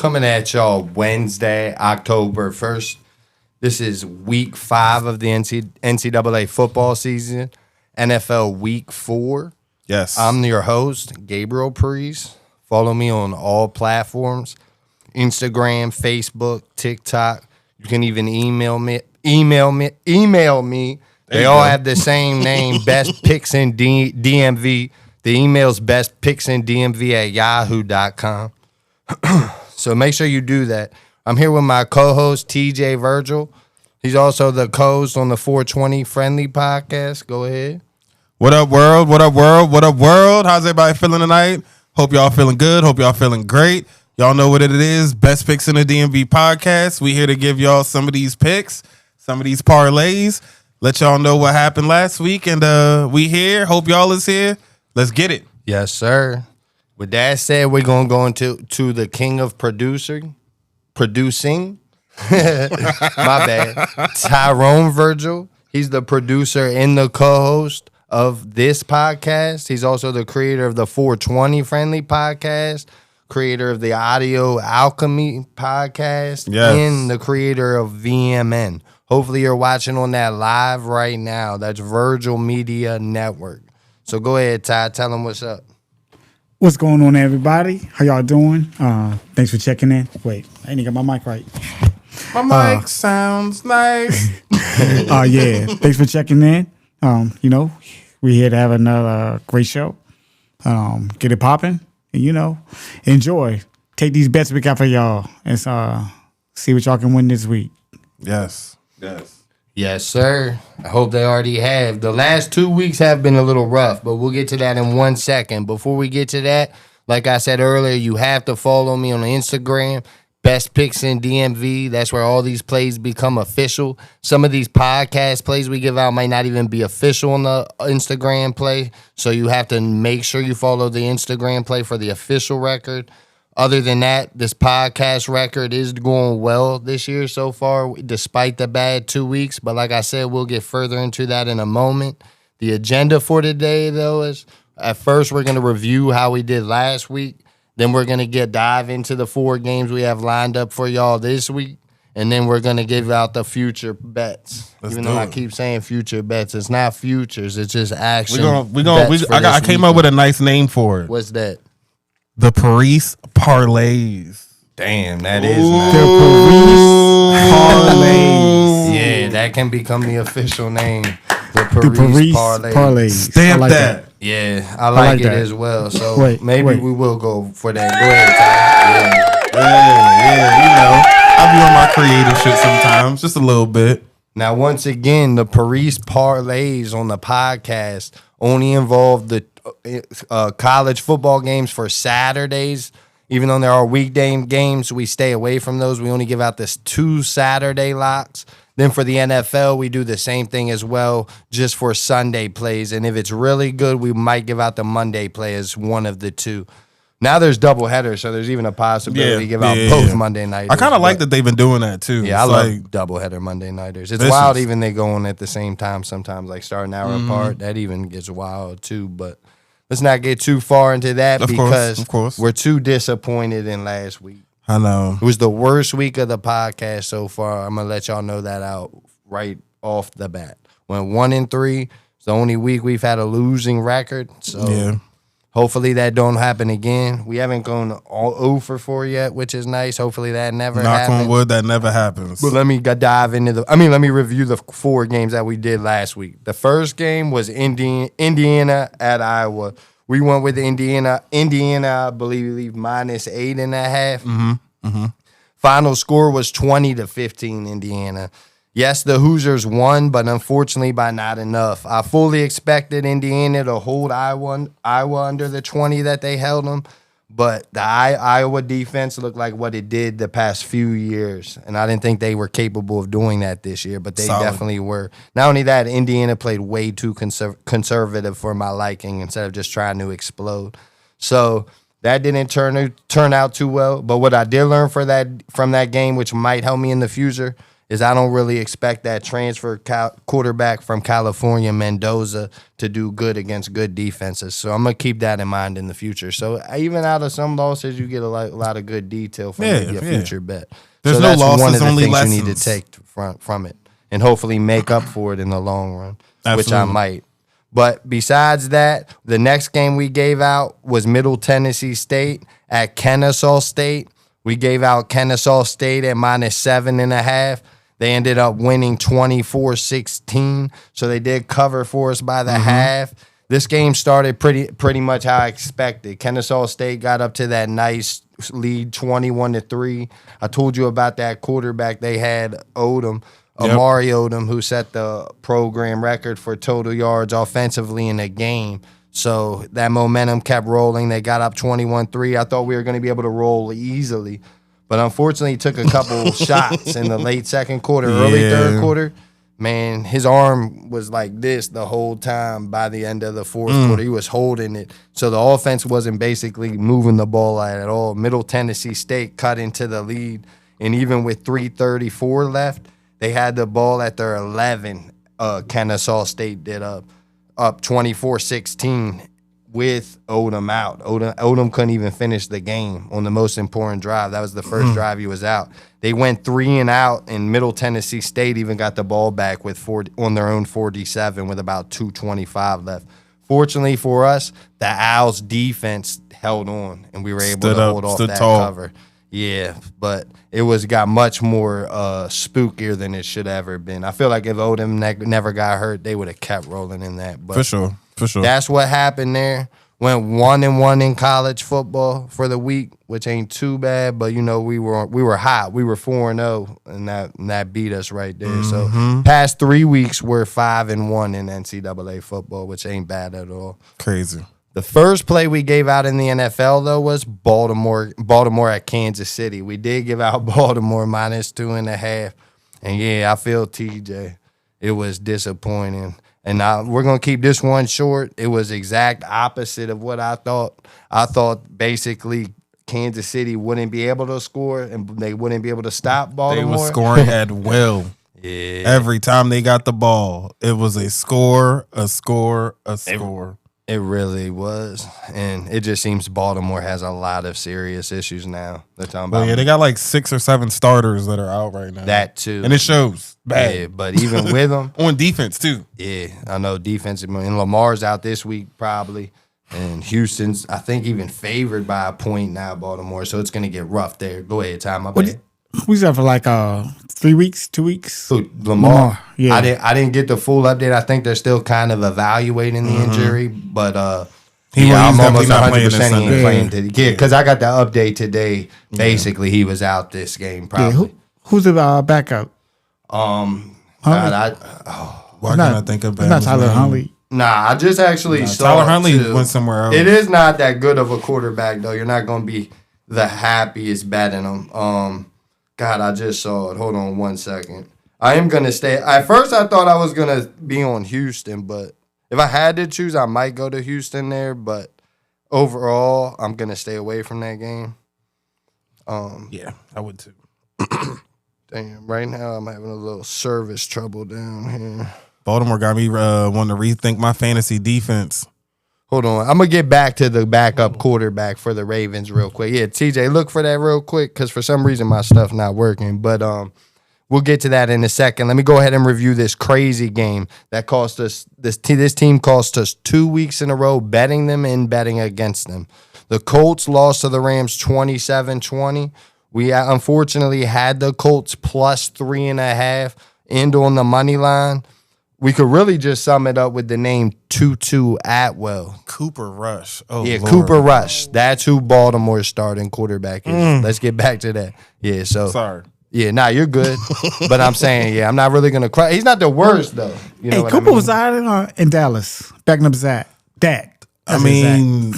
Coming at y'all Wednesday, October 1st. This is week 5 of the NCAA football season, NFL week 4. Yes. I'm your host, Gabriel Parise. Follow me on all platforms, Instagram, Facebook, TikTok. You can even email me. They all have the same name, Best Picks in DMV. The email's bestpicksindmv@yahoo.com. So make sure you do that. I'm here with my co-host, TJ Virgil. He's also the co-host on the 420 Friendly podcast. Go ahead. What up, world? What up, world? What up, world? How's everybody feeling tonight? Hope y'all feeling good. Hope y'all feeling great. Y'all know what it is. Best Picks in the DMV podcast. We here to give y'all some of these picks, some of these parlays. Let y'all know what happened last week. And we here. Hope y'all is here. Let's get it. Yes, sir. With that said, we're going to go into the king of producing. My bad. Tyrone Virgil. He's the producer and the co-host of this podcast. He's also the creator of the 420 Friendly podcast, creator of the Audio Alchemy podcast, and the creator of VMN. Hopefully you're watching on that live right now. That's Virgil Media Network. So go ahead, Ty. Tell them what's up. What's going on, everybody? How y'all doing? Thanks for checking in. Wait, I ain't got my mic right. My mic sounds nice. Yeah. Thanks for checking in. We're here to have another great show. Get it popping, and enjoy. Take these bets we got for y'all and see what y'all can win this week. Yes. Yes, sir. I hope they already have. The last 2 weeks have been a little rough, but we'll get to that in 1 second. Before we get to that, like I said earlier, you have to follow me on Instagram, Best Picks in DMV. That's where all these plays become official. Some of these podcast plays we give out might not even be official on the Instagram play, so you have to make sure you follow the Instagram play for the official record. Other than that, this podcast record is going well this year so far, despite the bad 2 weeks. But like I said, we'll get further into that in a moment. The agenda for today, though, is at first we're going to review how we did last week. Then we're going to dive into the 4 games we have lined up for y'all this week. And then we're going to give out the future bets. Even though I keep saying future bets, it's not futures. It's just action. I came up with a nice name for it. What's that? The Parise Parlays. Damn, that is nice. The Parise Parlays. Yeah, that can become the official name. The Parise Parlays. Stamp like that. Yeah, I like it that as well. So maybe we will go for that. Go ahead, Ty. Yeah. I'll be on my creative shit sometimes, just a little bit. Now, once again, the Parise Parlays on the podcast only involve the college football games for Saturdays. Even though there are weekday games, we stay away from those. We only give out this 2 Saturday locks. Then for the NFL, we do the same thing as well, just for Sunday plays. And if it's really good, we might give out the Monday play as one of the 2. Now there's double headers, so there's even a possibility to give out both Monday nighters. I kind of like that they've been doing that too. Yeah, I love double header Monday nighters. It's wild even they go on at the same time sometimes, like start an hour apart. That even gets wild too. But let's not get too far into that of course. We're too disappointed in last week. I know. It was the worst week of the podcast so far. I'm going to let y'all know that out right off the bat. Went 1-3. It's the only week we've had a losing record. So hopefully that don't happen again. We haven't gone all 0 for 4 yet, which is nice. Hopefully that never happens. Knock on wood, that never happens. But let me dive into let me review the 4 games that we did last week. The first game was Indiana at Iowa. We went with Indiana, I believe, minus 8.5. Final score was 20-15, Indiana. Yes, the Hoosiers won, but unfortunately by not enough. I fully expected Indiana to hold Iowa under the 20 that they held them, but the Iowa defense looked like what it did the past few years, and I didn't think they were capable of doing that this year, but they definitely were. Not only that, Indiana played way too conservative for my liking instead of just trying to explode. So that didn't turn out too well, but what I did learn from that game, which might help me in the future, is I don't really expect that transfer quarterback from California, Mendoza, to do good against good defenses. So I'm going to keep that in mind in the future. So even out of some losses, you get a lot of good detail from maybe a future bet. There's so no that's losses, one of the only things lessons. you need to take from it and hopefully make up for it in the long run, which I Absolutely. might. But besides that, the next game we gave out was Middle Tennessee State at Kennesaw State. We gave out Kennesaw State at -7.5. They ended up winning 24-16, so they did cover for us by the half. This game started pretty much how I expected. Kennesaw State got up to that nice lead, 21-3. I told you about that quarterback they had, Odom. Amari Odom, who set the program record for total yards offensively in the game. So that momentum kept rolling. They got up 21-3. I thought we were going to be able to roll easily. But unfortunately, he took a couple shots in the late second quarter, early third quarter. Man, his arm was like this the whole time by the end of the fourth quarter. He was holding it. So the offense wasn't basically moving the ball at all. Middle Tennessee State cut into the lead. And even with 3:34 left, they had the ball at their 11. Kennesaw State did up 24-16 with Odom out. Odom couldn't even finish the game on the most important drive. That was the first drive he was out. They went 3 and out, and Middle Tennessee State even got the ball back with on their own 47 with about 2:25 left. Fortunately for us, the Owls defense held on, and we were able to hold off that cover. Yeah, but it got much more spookier than it should have ever been. I feel like if Odom never got hurt, they would have kept rolling in that. But For sure. that's what happened there. Went 1-1 in college football for the week, which ain't too bad. But we were hot. We were 4-0, and that beat us right there. So past 3 weeks we're 5-1 in NCAA football, which ain't bad at all. Crazy. The first play we gave out in the NFL, though, was Baltimore at Kansas City. We did give out Baltimore -2.5. And, yeah, I feel TJ. It was disappointing. And we're going to keep this one short. It was exact opposite of what I thought. I thought basically Kansas City wouldn't be able to score and they wouldn't be able to stop Baltimore. They were scoring at will. Yeah. Every time they got the ball, it was a score, a score, a score. It really was. And it just seems Baltimore has a lot of serious issues now. They're talking about. Yeah, they got like 6 or 7 starters that are out right now. That too. And it shows. Bad. Yeah, but even with them. On defense too. Yeah, I know defensive. And Lamar's out this week probably. And Houston's, I think, even favored by a point now, Baltimore. So it's going to get rough there. Go ahead, Ty. My bad. Who's up for like 3 weeks, 2 weeks? Who, Lamar. Yeah. I didn't get the full update. I think they're still kind of evaluating the injury, but He's I'm definitely almost not playing 100% this he ain't Sunday. playing today. Yeah, because I got the update today. Basically, he was out this game probably. Yeah, who's the backup? God, Why can't I think of It's not Tyler Huntley. Nah, I just actually saw Tyler Huntley too. went somewhere else. It is not that good of a quarterback though. You're not going to be the happiest betting him. God, I just saw it. Hold on 1 second. I am going to stay. At first, I thought I was going to be on Houston, but if I had to choose, I might go to Houston there. But overall, I'm going to stay away from that game. Yeah, I would too. Damn, right now I'm having a little service trouble down here. Baltimore got me wanting to rethink my fantasy defense. Hold on. I'm going to get back to the backup quarterback for the Ravens real quick. Yeah, TJ, look for that real quick because for some reason my stuff not working. But we'll get to that in a second. Let me go ahead and review this crazy game that cost us – this team cost us 2 weeks in a row betting them and betting against them. The Colts lost to the Rams 27-20. We unfortunately had the Colts plus 3.5 and on the money line. We could really just sum it up with the name Tutu Atwell. Cooper Rush. Oh, Yeah, Lord. Cooper Rush. That's who Baltimore's starting quarterback is. Let's get back to that. Yeah, so. Sorry. Yeah, nah, you're good. But I'm saying, yeah, I'm not really going to cry. He's not the worst, though. You know Hey, what Cooper I mean? was out in Dallas, backing up Zach. Dak. I mean,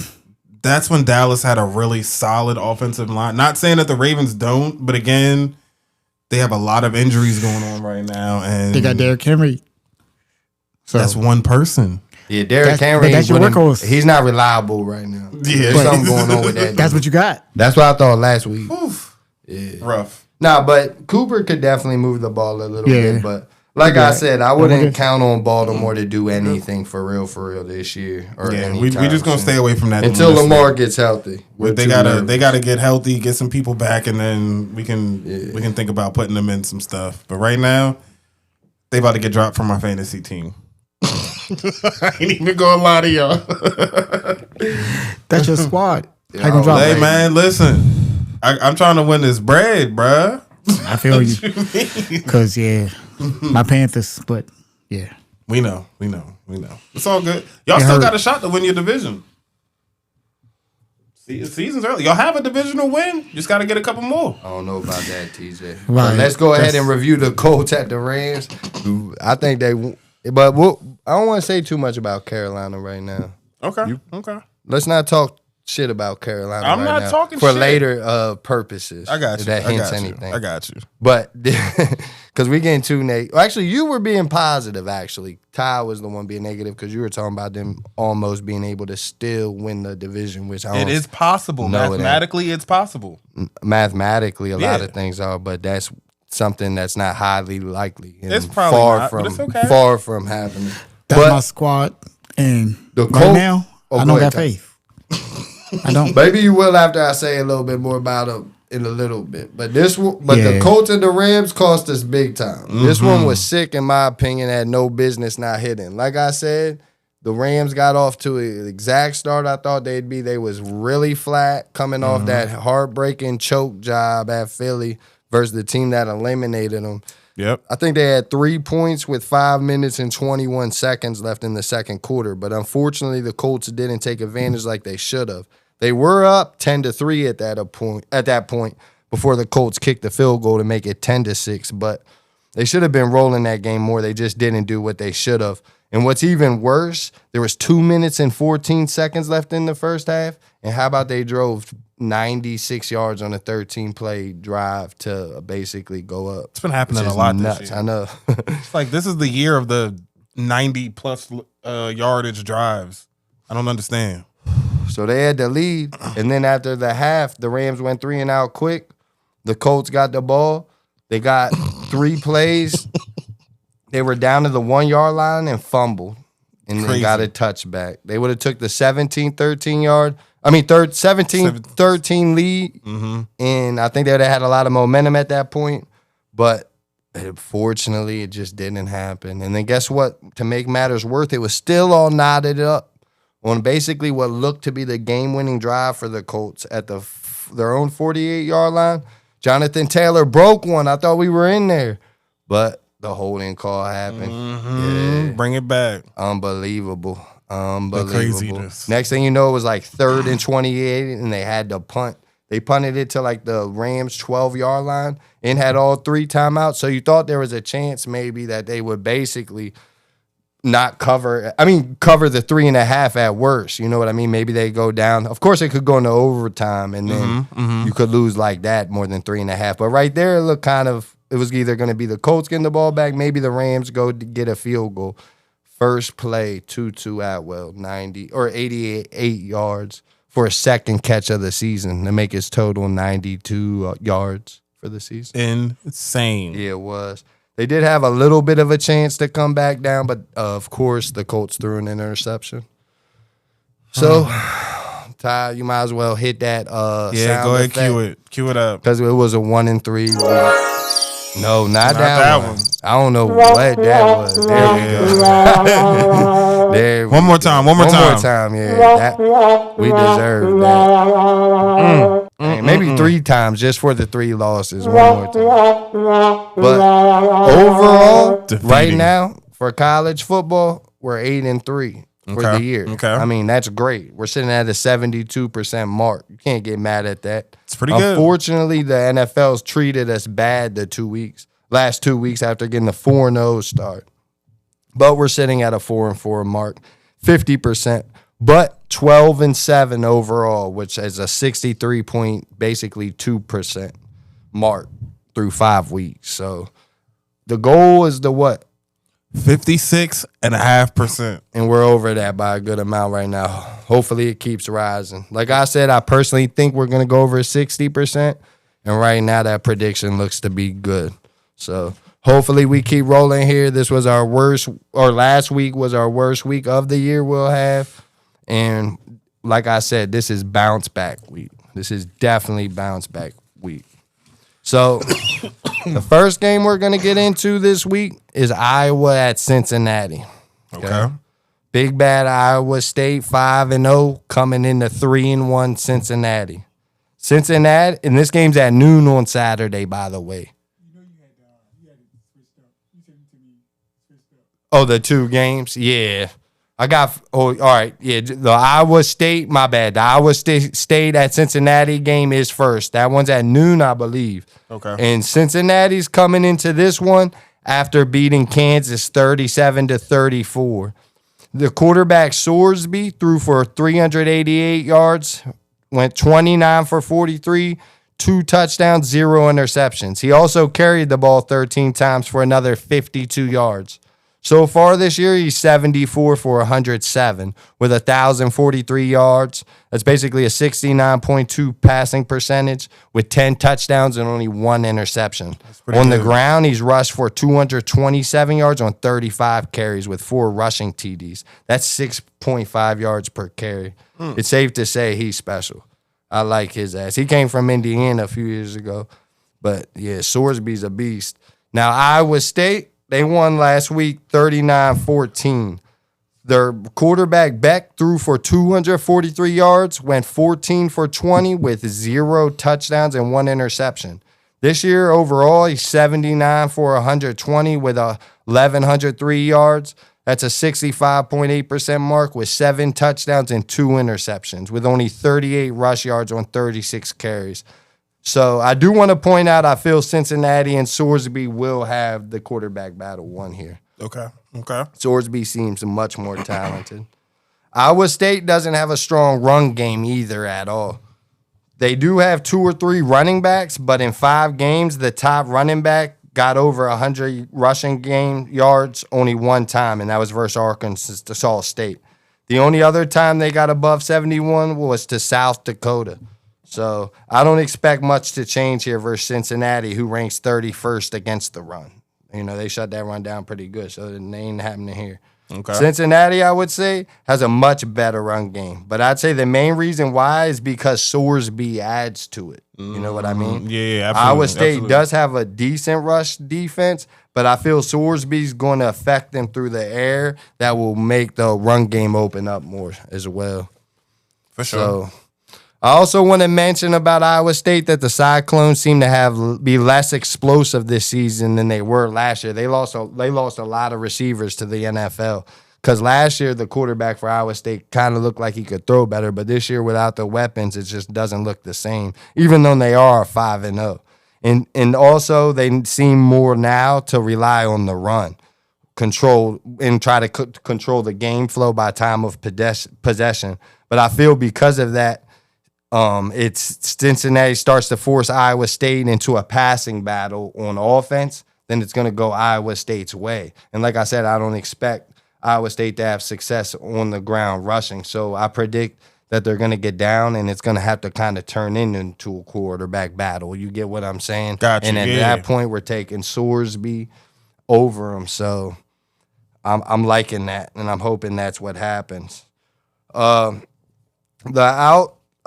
that's when Dallas had a really solid offensive line. Not saying that the Ravens don't, but again, they have a lot of injuries going on right now. And They got Derrick Henry. So that's one person. Yeah, Derrick That's- Henry. but that's your workhorse. He's not reliable right now. Yeah. There's something going on with that. that's what you got. That's what I thought last week. Oof. Yeah. Rough. Nah, but Cooper could definitely move the ball a little Yeah. bit. But like I said, I What wouldn't is- count on Baltimore to do anything for real this year. Or Yeah, any we just gonna stay away from that until this Lamar week. gets healthy. We're They too gotta nervous. get healthy, get some people back, and then we can think about putting them in some stuff. But right now, they about to get dropped from my fantasy team. I ain't even gonna lie to y'all. That's your squad. How you gonna drop Hey it? man, listen, I'm trying to win this bread, bruh. I feel you. Because, my Panthers, but, yeah. We know. It's all good. Y'all still hurt. got a shot to win your division. Season's early. Y'all have a divisional win. Just got to get a couple more. I don't know about that, TJ. Right. But let's go ahead That's- and review the Colts at the Rams. I think they, but I don't want to say too much about Carolina right now. Okay. Let's not talk shit about Carolina. I'm right not now talking for shit. later purposes. I got you. If that I hints got you. anything. I got you. But because we getting too negative. Actually, you were being positive. Actually, Ty was the one being negative because you were talking about them almost being able to still win the division, which I don't. It is possible. No, it ain't. Mathematically, it's possible. Mathematically, a lot Yeah. of things are, but that's something that's not highly likely. And It's probably far not, from but it's okay. far from happening. That's But my squad. And The right Colts- now, Oh, I go don't ahead, got Ty. faith. I don't. maybe you will after I say a little bit more about them in a little bit. But the Yeah. Colts and the Rams cost us big time. This Mm-hmm. one was sick, in my opinion, had no business not hitting. Like I said, the Rams got off to an exact start I thought they'd be. They was really flat coming off Mm-hmm. that heartbreaking choke job at Philly versus the team that eliminated them. Yep. I think they had 3 points with 5 minutes and 21 seconds left in the second quarter. But unfortunately, the Colts didn't take advantage like they should have. They were up 10-3 at that point before the Colts kicked the field goal to make it 10-6. But they should have been rolling that game more. They just didn't do what they should have. And what's even worse, there was 2 minutes and 14 seconds left in the first half. And how about they drove 96 yards on a 13-play drive to basically go up? It's been happening Which a is lot nuts. this year. I know. It's like this is the year of the 90-plus yardage drives. I don't understand. So they had the lead. And then after the half, the Rams went 3 and out quick. The Colts got the ball. They got 3 plays. They were down to the 1 yard line and fumbled. And they Crazy. got a touchback. They would have took the 17-13 lead. Mm-hmm. And I think they would have had a lot of momentum at that point. But unfortunately, it just didn't happen. And then guess what? To make matters worse, it was still all knotted up on basically what looked to be the game-winning drive for the Colts at their own 48-yard line. Jonathan Taylor broke one. I thought we were in there. But the holding call happened. Yeah. Bring it back. Unbelievable. craziness. Next thing you know, it was like 3rd and 28, and they had to punt. They punted it to like the Rams' 12-yard line and had all 3 timeouts. So you thought there was a chance maybe that they would basically not cover. Cover the 3.5 at worst. You know what I mean? Maybe they go down. Of course, it could go into overtime, and then you could lose like that more than 3.5. But right there, it looked kind of. It was either going to be the Colts getting the ball back, maybe the Rams go to get a field goal. First play, Tutu Atwell, 90 or 88 yards for a second catch of the season to make his total 92 yards for the season. Insane. Yeah, it was. They did have a little bit of a chance to come back down, but of course the Colts threw an interception. So, Ty, you might as well hit that Yeah, go ahead, cue it. Cue it up. because it was a 1-3. No, not that that one. one. I don't know what that was. There we go. There we One more time. One more One time. more time, yeah. We deserve that. Maybe 3 times just for the 3 losses. One more time. But overall, Defeating. right now, for college football, we're 8-3 for Okay. the year. Okay. I mean, that's great. We're sitting at a 72% mark. You can't get mad at that. It's pretty good. Unfortunately, the NFL's treated us bad the last 2 weeks after getting the 4-0 start. But we're sitting at a 4-4 mark, 50%, but 12-7 overall, which is a 63.2% mark through 5 weeks. So the goal is the what? 56.5%. And we're over that by a good amount right now. Hopefully it keeps rising. Like I said, I personally think we're going to go over 60%. And right now that prediction looks to be good. So hopefully we keep rolling here. This was our worst, or last week was our worst week of the year we'll have. And like I said, this is bounce back week. This is definitely bounce back week. So the first game we're going to get into this week is Iowa at Cincinnati. Okay. Big bad Iowa State 5-0 coming into 3-1 Cincinnati. Cincinnati, and this game's at noon on Saturday, by the way. You had it switched up. You said it to me switched up. Oh, the two games? Yeah. All right. Yeah, the Iowa State, my bad. The Iowa State at Cincinnati game is first. That one's at noon, I believe. Okay. And Cincinnati's coming into this one after beating Kansas 37-34. The quarterback Sorsby threw for 388 yards, went 29 for 43, 2 touchdowns, 0 interceptions. He also carried the ball 13 times for another 52 yards. So far this year, he's 74 for 107 with 1,043 yards. That's basically a 69.2 passing percentage with 10 touchdowns and only 1 interception. On the ground, he's rushed for 227 yards on 35 carries with 4 rushing TDs. That's 6.5 yards per carry. It's safe to say he's special. I like his ass. He came from Indiana a few years ago. But, yeah, Sorsby's a beast. Now, Iowa State, they won last week 39-14. Their quarterback Beck threw for 243 yards, went 14 for 20 with 0 touchdowns and 1 interception. This year overall, he's 79 for 120 with 1,103 yards. That's a 65.8% mark with 7 touchdowns and 2 interceptions with only 38 rush yards on 36 carries. So I do want to point out, I feel Cincinnati and Sorsby will have the quarterback battle won here. Okay. Sorsby seems much more talented. Iowa State doesn't have a strong run game either at all. They do have 2 or 3 running backs, but in 5 games, the top running back got over 100 rushing game yards only 1 time, and that was versus Arkansas State. The only other time they got above 71 was to South Dakota. So I don't expect much to change here versus Cincinnati, who ranks 31st against the run. You know, they shut that run down pretty good, so it ain't happening here. Okay. Cincinnati, I would say, has a much better run game. But I'd say the main reason why is because Sorsby adds to it. You know what I mean? Yeah, absolutely. Iowa State does have a decent rush defense, but I feel Sorsby's going to affect them through the air. That will make the run game open up more as well. For sure. So I also want to mention about Iowa State that the Cyclones seem to be less explosive this season than they were last year. They lost a lot of receivers to the NFL because last year the quarterback for Iowa State kind of looked like he could throw better, but this year without the weapons, it just doesn't look the same, even though they are 5-0. And also they seem more now to rely on the run, control, and try to control the game flow by time of possession. But I feel because of that, it's Cincinnati starts to force Iowa State into a passing battle on offense, then it's going to go Iowa State's way. And like I said, I don't expect Iowa State to have success on the ground rushing. So I predict that they're going to get down, and it's going to have to kind of turn into a quarterback battle. You get what I'm saying? Gotcha. And at that point, we're taking Sorsby over him. So I'm liking that, and I'm hoping that's what happens.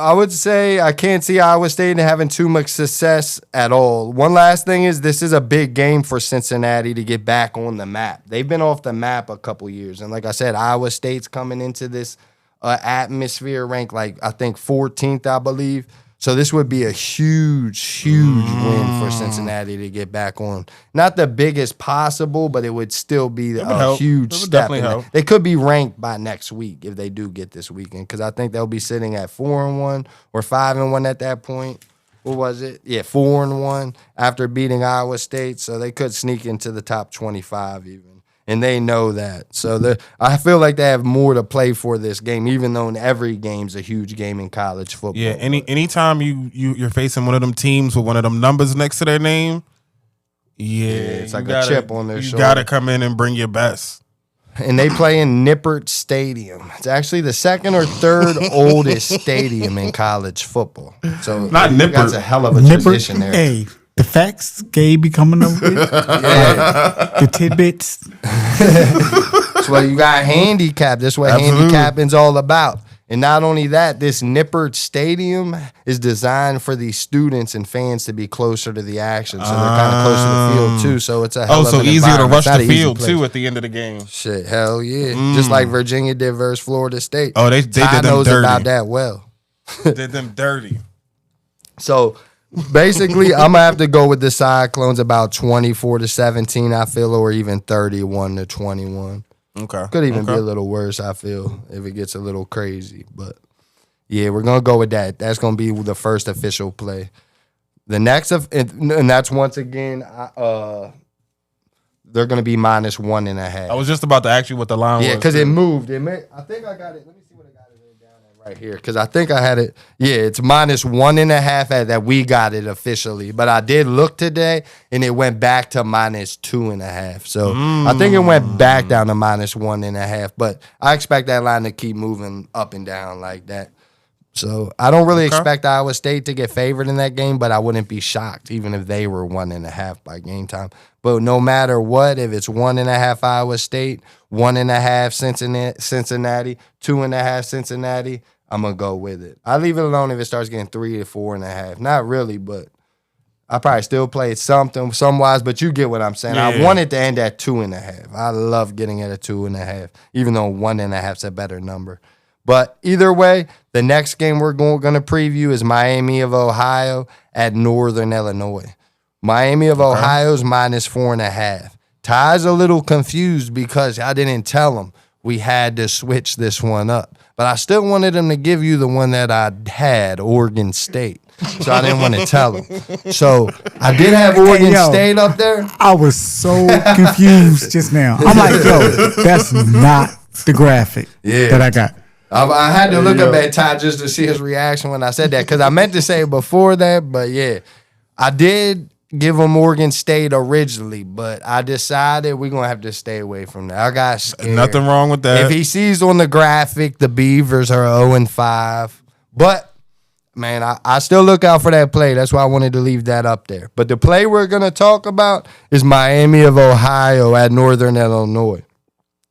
I would say I can't see Iowa State having too much success at all. One last thing is this is a big game for Cincinnati to get back on the map. They've been off the map a couple years. And like I said, Iowa State's coming into this atmosphere ranked I think 14th, I believe. So this would be a huge win for Cincinnati to get back on. Not the biggest possible, but it would still be a huge step. They could be ranked by next week if they do get this weekend, because I think they'll be sitting at 4-1 or 5-1 at that point. What was it? Yeah, 4-1 after beating Iowa State. So they could sneak into the top 25 even. And they know that. So I feel like they have more to play for this game, even though every game's a huge game in college football. Yeah, anytime you're facing one of them teams with one of them numbers next to their name, it's like a chip on their shoulder. You got to come in and bring your best. and they play in Nippert Stadium. It's actually the second or third oldest stadium in college football. So Not Nippert. That's a hell of a Nipper, tradition there. hey, the facts, Gabe be coming up with. The tidbits. That's what you got handicapped. That's what Absolutely. handicapping's all about. And not only that, this Nippert Stadium is designed for these students and fans to be closer to the action. So they're kind of closer to the field, too. So it's a hell of so an easier to environment. rush It's not the an easy field, place. too, at the end of the game. Shit, hell yeah. Just like Virginia did versus Florida State. Oh, they Ty did them knows dirty. about that well. Did them dirty. So basically, I'm going to have to go with the Cyclones about 24-17, I feel, or even 31-21. Okay. Could even be a little worse, I feel, if it gets a little crazy. But yeah, we're going to go with that. That's going to be the first official play. The next, and that's once again, they're going to be -1.5. I was just about to ask you what the line was. Yeah, because it moved. I think I got it. Let me see what I got it written down at right here. Because I think I had it. Yeah, it's -1.5 at that we got it officially. But I did look today, and it went back to -2.5. So I think it went back down to -1.5. But I expect that line to keep moving up and down like that. So I don't really expect Iowa State to get favored in that game, but I wouldn't be shocked even if they were 1.5 by game time. But no matter what, if it's 1.5 Iowa State, 1.5 Cincinnati, 2.5 Cincinnati, I'm gonna go with it. I leave it alone if it starts getting 3 to 4.5. Not really, but I probably still play it somewise. But you get what I'm saying. Yeah. I want it to end at 2.5. I love getting it at 2.5, even though 1.5 is a better number. But either way, the next game we're going to preview is Miami of Ohio at Northern Illinois. Miami of Ohio's -4.5. Ty's a little confused because I didn't tell him we had to switch this one up. But I still wanted him to give you the one that I had, Oregon State. So I didn't want to tell him. So I did have Oregon State up there. I was so confused just now. I'm like, yo, that's not the graphic that I got. I had to look up at Ty just to see his reaction when I said that because I meant to say it before that, but yeah, I did give him Oregon State originally, but I decided we're going to have to stay away from that. I got scared. Nothing wrong with that. If he sees on the graphic the Beavers are 0-5, but man, I still look out for that play. That's why I wanted to leave that up there. But the play we're going to talk about is Miami of Ohio at Northern Illinois.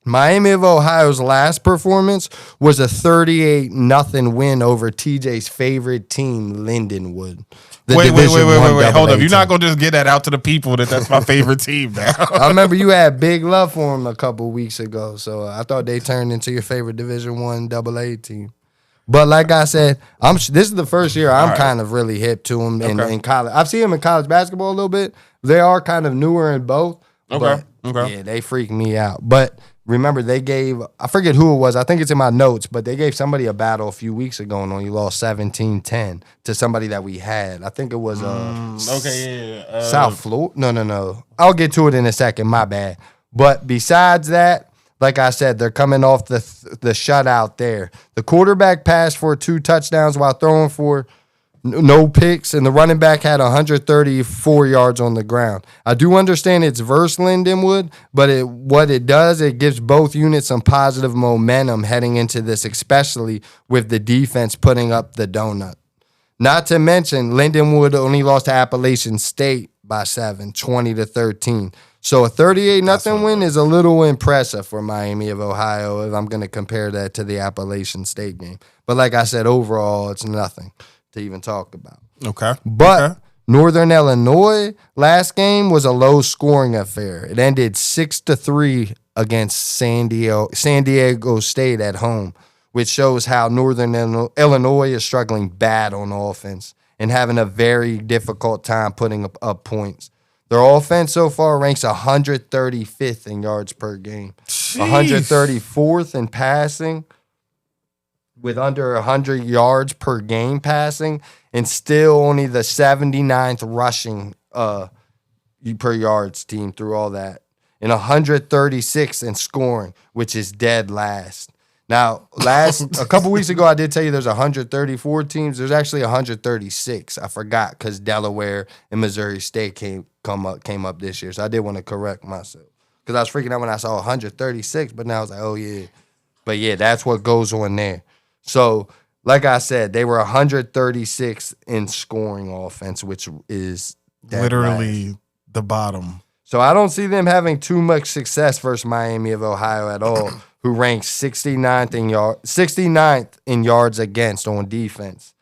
Miami of Ohio's last performance was a 38-0 win over TJ's favorite team, Lindenwood. Wait. Hold up. You're not going to just get that out to the people that's my favorite team now. I remember you had big love for them a couple weeks ago, so I thought they turned into your favorite Division I AA team. But like I said, this is the first year I'm kind of really hip to them in college. I've seen them in college basketball a little bit. They are kind of newer in both. Okay. Yeah, they freak me out. But remember, they gave, I forget who it was. I think it's in my notes, but they gave somebody a battle a few weeks ago and only lost 17-10 to somebody that we had. I think it was South Florida. No. I'll get to it in a second. My bad. But besides that, like I said, they're coming off the shutout there. The quarterback passed for 2 touchdowns while throwing for no picks, and the running back had 134 yards on the ground. I do understand it's versus Lindenwood, but what it does, it gives both units some positive momentum heading into this, especially with the defense putting up the donut. Not to mention, Lindenwood only lost to Appalachian State by 7, 20-13. So a 38-0 win is a little impressive for Miami of Ohio if I'm going to compare that to the Appalachian State game. But like I said, overall, it's nothing to even talk about. Okay. But Northern Illinois last game was a low-scoring affair. It ended 6-3 against San Diego State at home, which shows how Northern Illinois is struggling bad on offense and having a very difficult time putting up points. Their offense so far ranks 135th in yards per game, 134th in passing, with under 100 yards per game passing, and still only the 79th rushing per yards team through all that, and 136th in scoring, which is dead last. Now, a couple weeks ago, I did tell you there's 134 teams. There's actually 136. I forgot because Delaware and Missouri State came up this year, so I did want to correct myself. because I was freaking out when I saw 136, but now I was like, oh, yeah. But, yeah, that's what goes on there. So, like I said, they were 136 in scoring offense, which is Literally last. the bottom. So I don't see them having too much success versus Miami of Ohio at all, who ranks 69th in yards against on defense.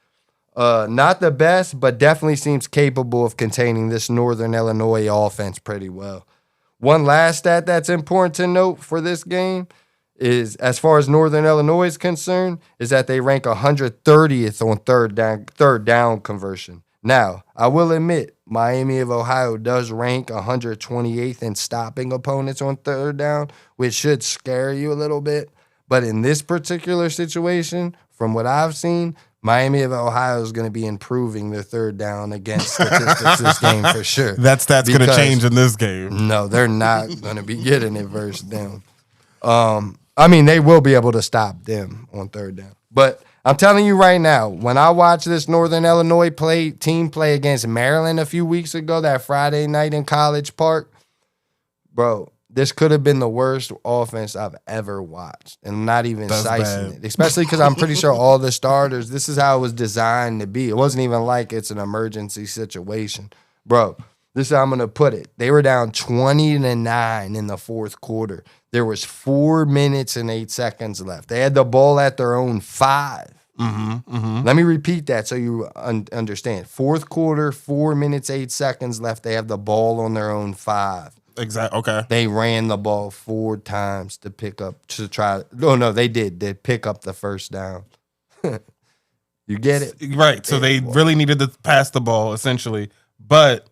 Not the best, but definitely seems capable of containing this Northern Illinois offense pretty well. One last stat that's important to note for this game is, as far as Northern Illinois is concerned, is that they rank 130th on third down conversion. Now, I will admit, Miami of Ohio does rank 128th in stopping opponents on third down, which should scare you a little bit. But in this particular situation, from what I've seen, Miami of Ohio is going to be improving their third down against statistics this game for sure. That stat's going to change in this game. No, they're not going to be getting it versus them. I mean, they will be able to stop them on third down. But I'm telling you right now, when I watched this Northern Illinois team play against Maryland a few weeks ago, that Friday night in College Park, bro, this could have been the worst offense I've ever watched. And I'm not even sizing it. Especially because I'm pretty sure all the starters, this is how it was designed to be. It wasn't even like it's an emergency situation. Bro, this is how I'm going to put it. They were down 20-9 in the fourth quarter. There was 4 minutes and 8 seconds left. They had the ball at their own 5. Let me repeat that so you understand. Fourth quarter, 4 minutes, 8 seconds left. They have the ball on their own 5. Exactly. Okay. They ran the ball 4 times to pick up, no, they did. They pick up the first down. You get it? Right. So they really needed to pass the ball, essentially. But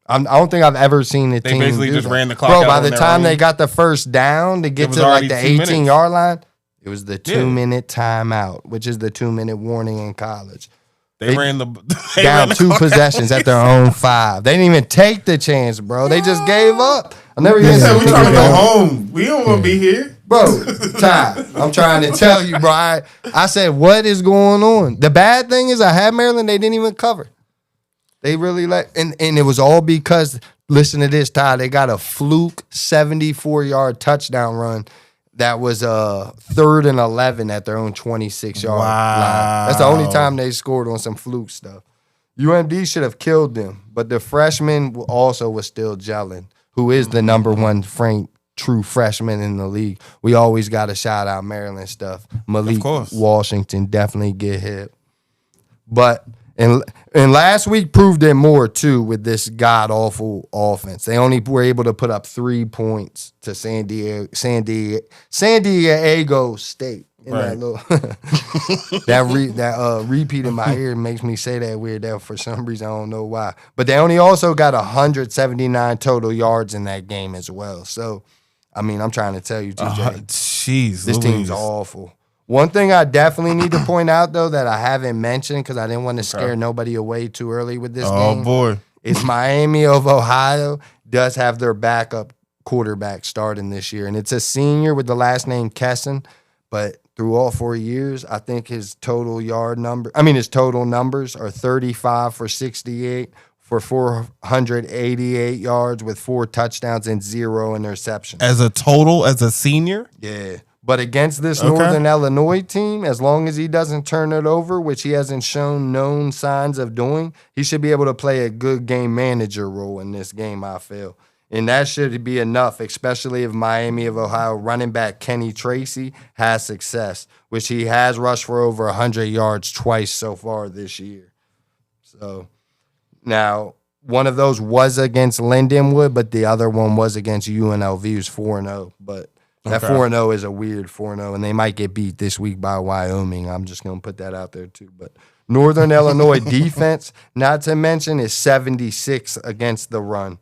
I don't think I've ever seen a team basically do just that. ran the clock Bro, out by on the their time own. they got the first down to get was to like already the 2 minutes. 18-yard line, it was the 2-minute timeout, which is the 2-minute warning in college. They ran the Down 2 possessions at their own 5. They didn't even take the chance, bro. They just gave up. I never even said we trying to go home. We don't want to be here. Bro, Ty, I'm trying to tell you, bro. I said, what is going on? The bad thing is I had Maryland. They didn't even cover. They really and it was all because, listen to this, Ty, they got a fluke 74-yard touchdown run that was 3rd and 11 at their own 26-yard line. That's the only time they scored on some fluke stuff. UMD should have killed them, but the freshman also was still gelling, who is the number 1 true freshman in the league. We always got to shout out Maryland stuff. Malik Washington definitely get hit. But and last week proved it more too with this god awful offense. They only were able to put up 3 points to San Diego State. Right. That repeat in my ear makes me say that weird. That for some reason I don't know why. But they only also got 179 total yards in that game as well. So, I mean, I'm trying to tell you, TJ, this team's awful. One thing I definitely need to point out, though, that I haven't mentioned because I didn't want to scare nobody away too early with this game. Oh, boy. Is Miami of Ohio does have their backup quarterback starting this year. And it's a senior with the last name Kesson. But through all 4 years, I think his total numbers are 35 for 68 for 488 yards with 4 touchdowns and 0 interceptions. As a senior? Yeah. But against this Northern Illinois team, as long as he doesn't turn it over, which he hasn't shown known signs of doing, he should be able to play a good game manager role in this game, I feel. And that should be enough, especially if Miami of Ohio running back Kenny Tracy has success, which he has rushed for over 100 yards twice so far this year. So now, one of those was against Lindenwood, but the other one was against UNLV, who's 4-0. But that 4-0 is a weird 4-0, and they might get beat this week by Wyoming. I'm just going to put that out there, too. But Northern Illinois defense, not to mention, is 76 against the run,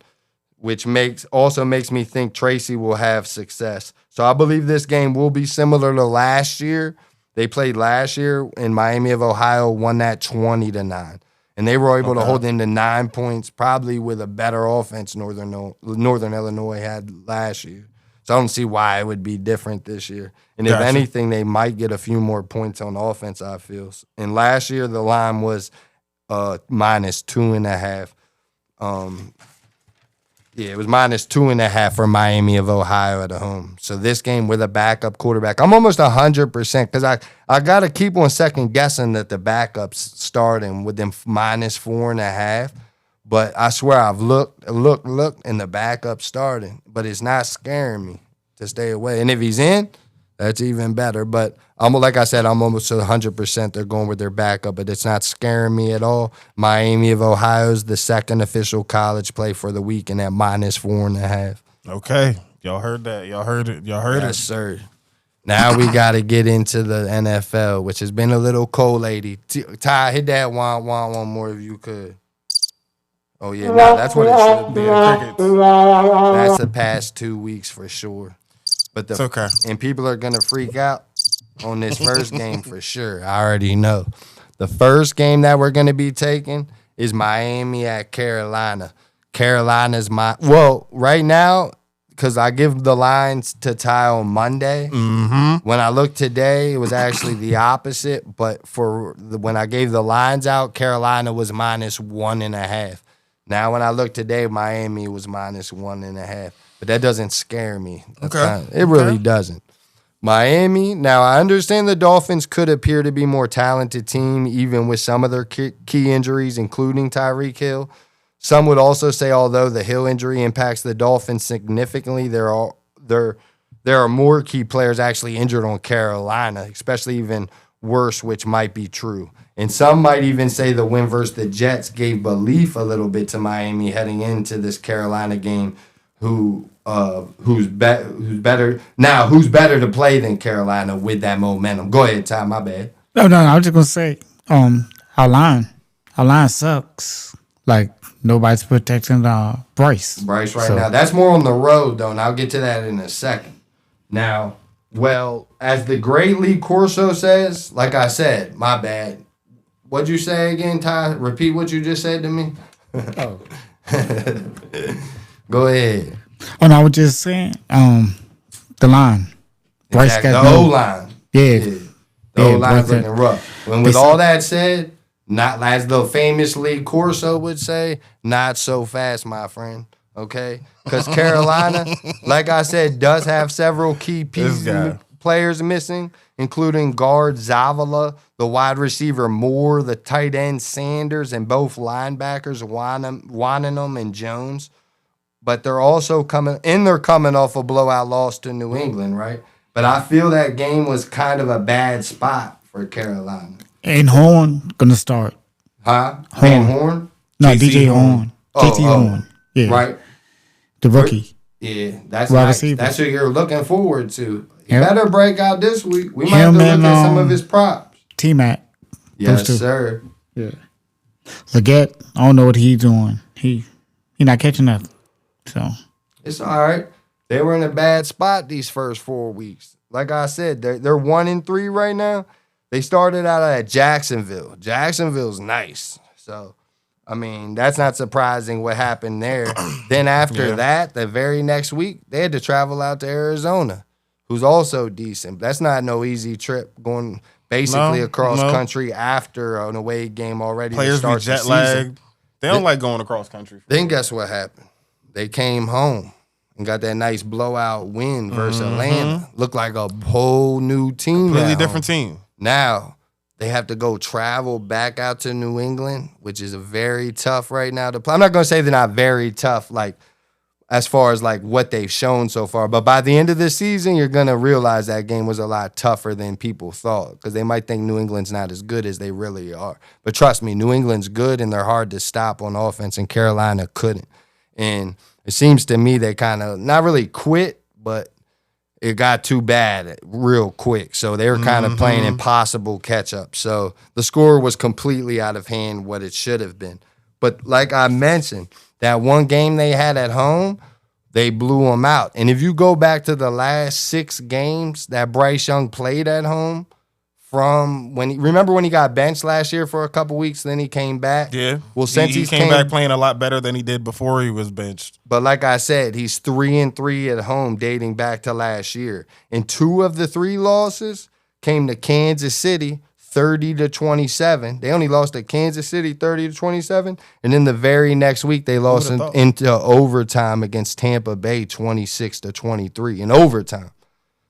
which also makes me think Tracy will have success. So I believe this game will be similar to last year. They played last year, and Miami of Ohio won that 20-9. And they were able to hold them to 9 points, probably with a better offense Northern Illinois had last year. So I don't see why it would be different this year. And if anything, they might get a few more points on offense, I feel. And last year, the line was -2.5. Yeah, it was -2.5 for Miami of Ohio at home. So this game with a backup quarterback, I'm almost 100% because I got to keep on second guessing that the backups starting with them -4.5. But I swear I've looked, and the backup starting. But it's not scaring me to stay away. And if he's in, that's even better. But like I said, I'm almost 100% they're going with their backup, but it's not scaring me at all. Miami of Ohio is the second official college play for the week, and at -4.5. Okay. Y'all heard that. Y'all heard it. Y'all heard Yes, it. sir. Now we got to get into the NFL, which has been a little cold lately. Ty, hit that one more if you could. Oh, yeah. No, that's what it should be. Crickets. That's the past 2 weeks for sure. But It's okay. And people are going to freak out on this first game for sure. I already know. The first game that we're going to be taking is Miami at Carolina. Carolina's right now, because I give the lines to Ty on Monday. Mm-hmm. When I looked today, it was actually the opposite. But when I gave the lines out, Carolina was -1.5. Now, when I look today, Miami was -1.5. But that doesn't scare me. Okay. It really doesn't. Miami, now I understand the Dolphins could appear to be a more talented team, even with some of their key injuries, including Tyreek Hill. Some would also say, although the Hill injury impacts the Dolphins significantly, there are more key players actually injured on Carolina, especially even worse, which might be true. And some might even say the win versus the Jets gave belief a little bit to Miami heading into this Carolina game. Who's better to play than Carolina with that momentum? Go ahead, Ty. My bad. No. I was just gonna say, our line sucks. Like nobody's protecting Bryce. Bryce now. That's more on the road though, and I'll get to that in a second. Now, well, as the great Lee Corso says, like I said, my bad. What'd you say again, Ty? Repeat what you just said to me. Oh. Go ahead. Oh no, I was just saying, the line. Bryce Exactly. got The no. O-line. Yeah. The O-line's Bryce looking rough. And with all that said, not as the famous Lee Corso would say, not so fast, my friend. Okay? Because Carolina, like I said, does have several key players missing, including guard Zavala, the wide receiver Moore, the tight end Sanders, and both linebackers Wanenham and Jones. But they're also coming off a blowout loss to New England, right? But I feel that game was kind of a bad spot for Carolina. And Horn gonna start. Huh? Horn? No, DJ Horn. JT Horn. Yeah. Right. The rookie. Yeah, that's Wide nice. receiver. That's what you're looking forward to. He Yep. better break out this week. We might have to look at some of his props. T-Mac. Yes, two. sir. Yeah. Leggett, I don't know what he's doing. He not catching nothing. So It's all right. They were in a bad spot these first 4 weeks. Like I said, they're 1-3 right now. They started out at Jacksonville. Jacksonville's nice. So, I mean, that's not surprising what happened there. Then after that, the very next week, they had to travel out to Arizona, who's also decent. That's not no easy trip going basically across country after an away game already. Players be jet lagged. They don't like going across country. Then guess what happened? They came home and got that nice blowout win versus Atlanta. Looked like a whole new team. Completely different team. Now they have to go travel back out to New England, which is a very tough right now to play. I'm not going to say they're not very tough, like as far as like what they've shown so far. But by the end of the season, you're going to realize that game was a lot tougher than people thought because they might think New England's not as good as they really are. But trust me, New England's good and they're hard to stop on offense, and Carolina couldn't. And it seems to me they kind of not really quit, but it got too bad real quick. So they were kind of playing impossible catch up. So the score was completely out of hand what it should have been. But like I mentioned, that one game they had at home, they blew them out. And if you go back to the last 6 games that Bryce Young played at home, from remember when he got benched last year for a couple weeks, then he came back? Yeah. Well, since he came back playing a lot better than he did before he was benched. But like I said, he's 3-3 at home dating back to last year. And 2 of the 3 losses came to Kansas City, 30-27. They only lost to Kansas City 30-27. And then the very next week, they lost into overtime against Tampa Bay 26-23 in overtime.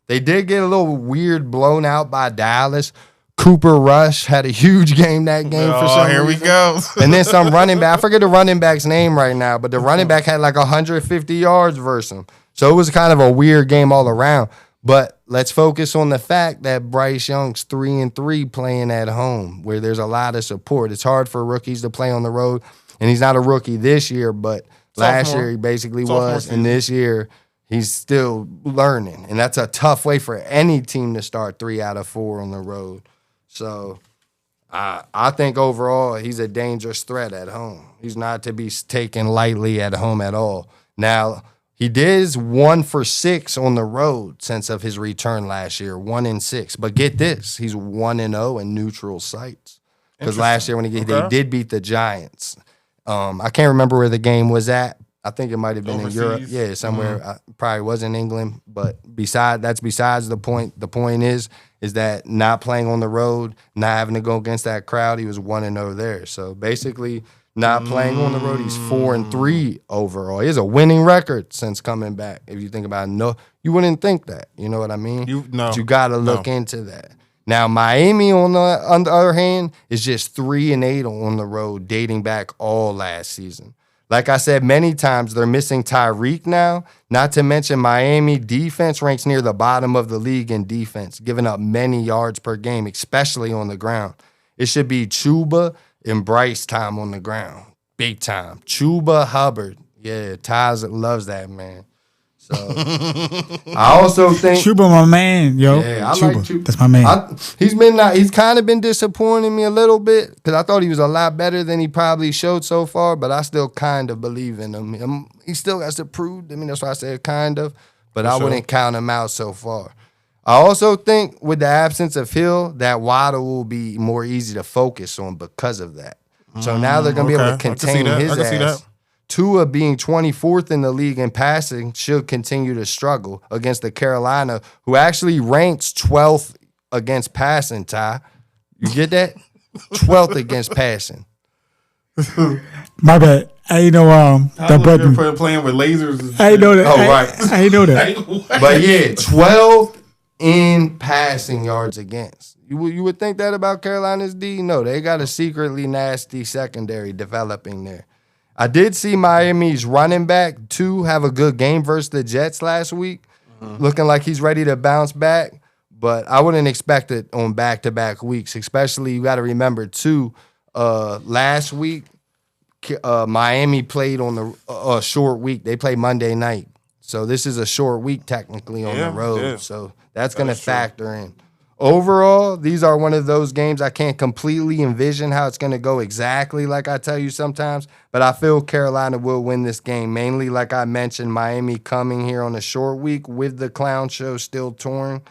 They did get a little weird blown out by Dallas. Cooper Rush had a huge game that game for some reason. Here we go. And then some running back. I forget the running back's name right now, but the running back had like 150 yards versus him. So it was kind of a weird game all around. But let's focus on the fact that Bryce Young's 3-3 playing at home, where there's a lot of support. It's hard for rookies to play on the road, and he's not a rookie this year, but last year he basically was, and this year he's still learning. And that's a tough way for any team to start 3 out of 4 on the road. So I think overall he's a dangerous threat at home. He's not to be taken lightly at home at all. Now, he did 1 for 6 on the road since of his return last year, 1-6. But get this, he's 1-0 in neutral sites. Because last year when they did beat the Giants. I can't remember where the game was at. I think it might have been overseas. In Europe. Yeah, somewhere. Probably was in England. But that's besides the point. The point is that not playing on the road, not having to go against that crowd, he was 1-0 there. So basically, not playing on the road, he's 4-3 overall. He has a winning record since coming back. If you think about it, no, you wouldn't think that. You know what I mean? But you got to look into that. Now, Miami, on the other hand, is just 3-8 on the road, dating back all last season. Like I said many times, they're missing Tyreek now. Not to mention Miami defense ranks near the bottom of the league in defense, giving up many yards per game, especially on the ground. It should be Chuba and Bryce time on the ground. Big time. Chuba Hubbard. Yeah, Taz loves that man. So I also think Chuba, my man, yo. Yeah, I Chuba, like Chuba. That's my man. He's kind of been disappointing me a little bit because I thought he was a lot better than he probably showed so far, but I still kind of believe in him. He still has to prove. I mean, that's why I said kind of, but I wouldn't count him out so far. I also think with the absence of Hill, that Waddle will be more easy to focus on because of that. So now they're going to be able to contain his ass. Tua being 24th in the league in passing should continue to struggle against the Carolina, who actually ranks 12th against passing, Ty. You get that? 12th against passing. My bad. I know the button. Playing with lasers. I know that. Oh, right. I know that. But yeah, 12th in passing yards against. You would think that about Carolina's D? No, they got a secretly nasty secondary developing there. I did see Miami's running back, too, have a good game versus the Jets last week, looking like he's ready to bounce back. But I wouldn't expect it on back-to-back weeks, especially you got to remember, too, last week, Miami played on the short week. They played Monday night. So this is a short week technically on the road. Yeah. So that's going to factor in. Overall, these are one of those games I can't completely envision how it's going to go exactly like I tell you sometimes, but I feel Carolina will win this game, mainly like I mentioned, Miami coming here on a short week with the clown show still touring,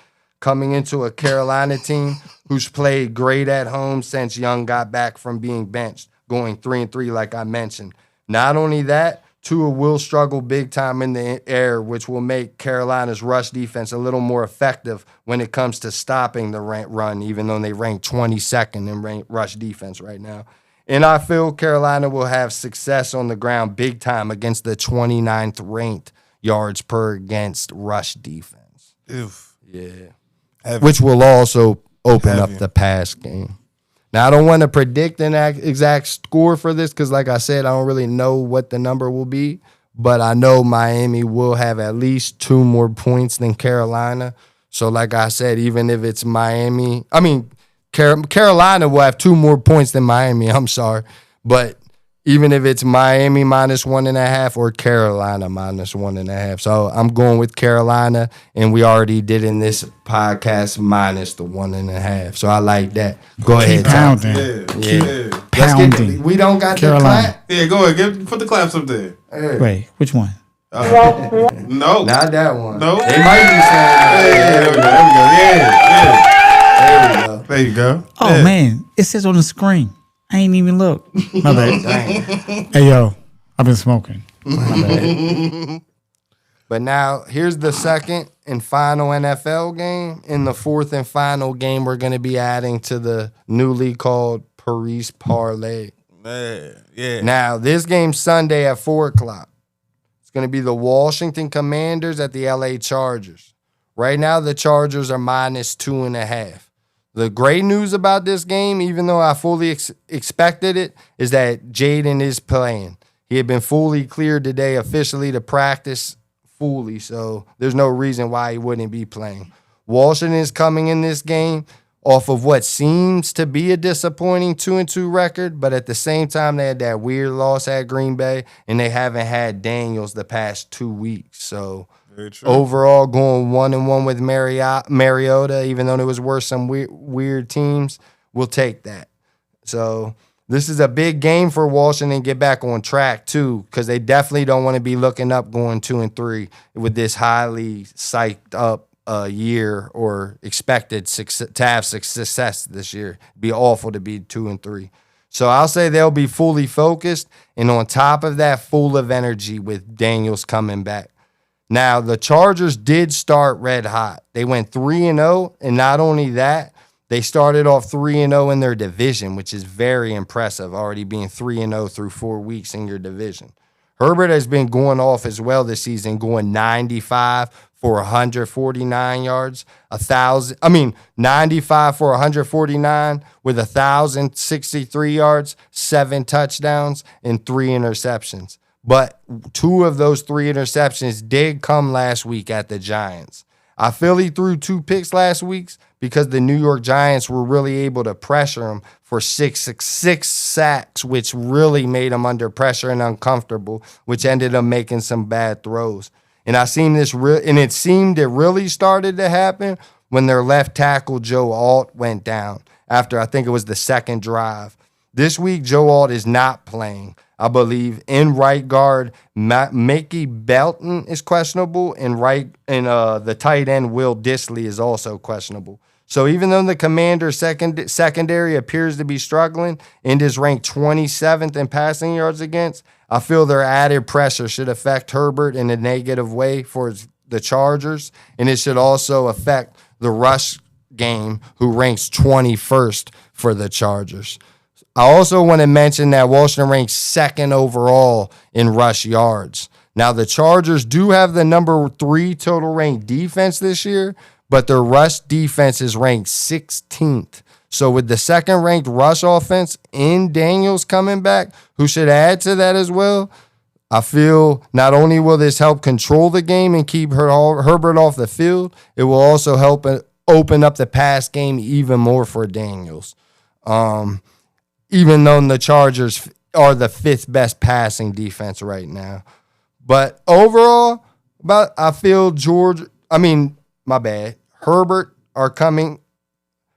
coming into a Carolina team who's played great at home since Young got back from being benched, going 3-3 like I mentioned. Not only that, Tua will struggle big time in the air, which will make Carolina's rush defense a little more effective when it comes to stopping the run, even though they rank 22nd in rush defense right now. And I feel Carolina will have success on the ground big time against the 29th ranked yards per against rush defense. Oof. Yeah. Heavy. Which will also open up the pass game. Now, I don't want to predict an exact score for this because, like I said, I don't really know what the number will be. But I know Miami will have at least 2 more points than Carolina. So, like I said, even if it's Miami, Carolina will have 2 more points than Miami. I'm sorry. But even if it's Miami minus 1.5 or Carolina minus 1.5. So I'm going with Carolina, and we already did in this podcast minus the 1.5. So I like that. Go ahead, Tom. Pounding. We don't got Carolina. the clap. Yeah, go ahead. Put the claps up there. Hey. Wait, which one? No. Not that one. No. They might be saying there we go. There you go. Oh, man. It says on the screen. I ain't even look. My bad. Hey, yo. I've been smoking. My bad. But now here's the second and final NFL game. In the fourth and final game, we're going to be adding to the newly called Paris Parlay. Man, yeah. Now, this game's Sunday at 4 o'clock. It's going to be the Washington Commanders at the LA Chargers. Right now, the Chargers are -2.5. The great news about this game, even though I fully expected it, is that Jaden is playing. He had been fully cleared today officially to practice fully, so there's no reason why he wouldn't be playing. Washington is coming in this game off of what seems to be a disappointing 2-2 record, but at the same time, they had that weird loss at Green Bay, and they haven't had Daniels the past 2 weeks. So overall, going 1-1 with Mariota, even though there was worse some weird teams, we'll take that. So this is a big game for Washington to get back on track, too, because they definitely don't want to be looking up going 2-3 with this highly psyched up year or expected to have success this year. It'd be awful to be 2-3. So I'll say they'll be fully focused, and on top of that, full of energy with Daniels coming back. Now, the Chargers did start red hot. They went 3-0, and not only that, they started off 3-0 in their division, which is very impressive, already being 3-0 through 4 weeks in your division. Herbert has been going off as well this season, going 95 for 149 yards, 95 for 149 with 1,063 yards, 7 touchdowns, and 3 interceptions. But 2 of those 3 interceptions did come last week at the Giants. I feel he threw 2 picks last week because the New York Giants were really able to pressure him for six sacks, which really made him under pressure and uncomfortable, which ended up making some bad throws. And I seen this, and it seemed it really started to happen when their left tackle Joe Alt went down after I think it was the second drive. This week, Joe Alt is not playing. I believe in right guard, Mickey Belton is questionable, and the tight end Will Dissly is also questionable. So even though the Commanders' secondary appears to be struggling and is ranked 27th in passing yards against, I feel their added pressure should affect Herbert in a negative way for the Chargers, and it should also affect the rush game, who ranks 21st for the Chargers. I also want to mention that Washington ranks 2nd overall in rush yards. Now, the Chargers do have the number 3 total ranked defense this year, but their rush defense is ranked 16th. So with the 2nd ranked rush offense in Daniels coming back, who should add to that as well, I feel not only will this help control the game and keep Herbert off the field, it will also help open up the pass game even more for Daniels. Even though the Chargers are the 5th best passing defense right now. But overall, I feel Herbert are coming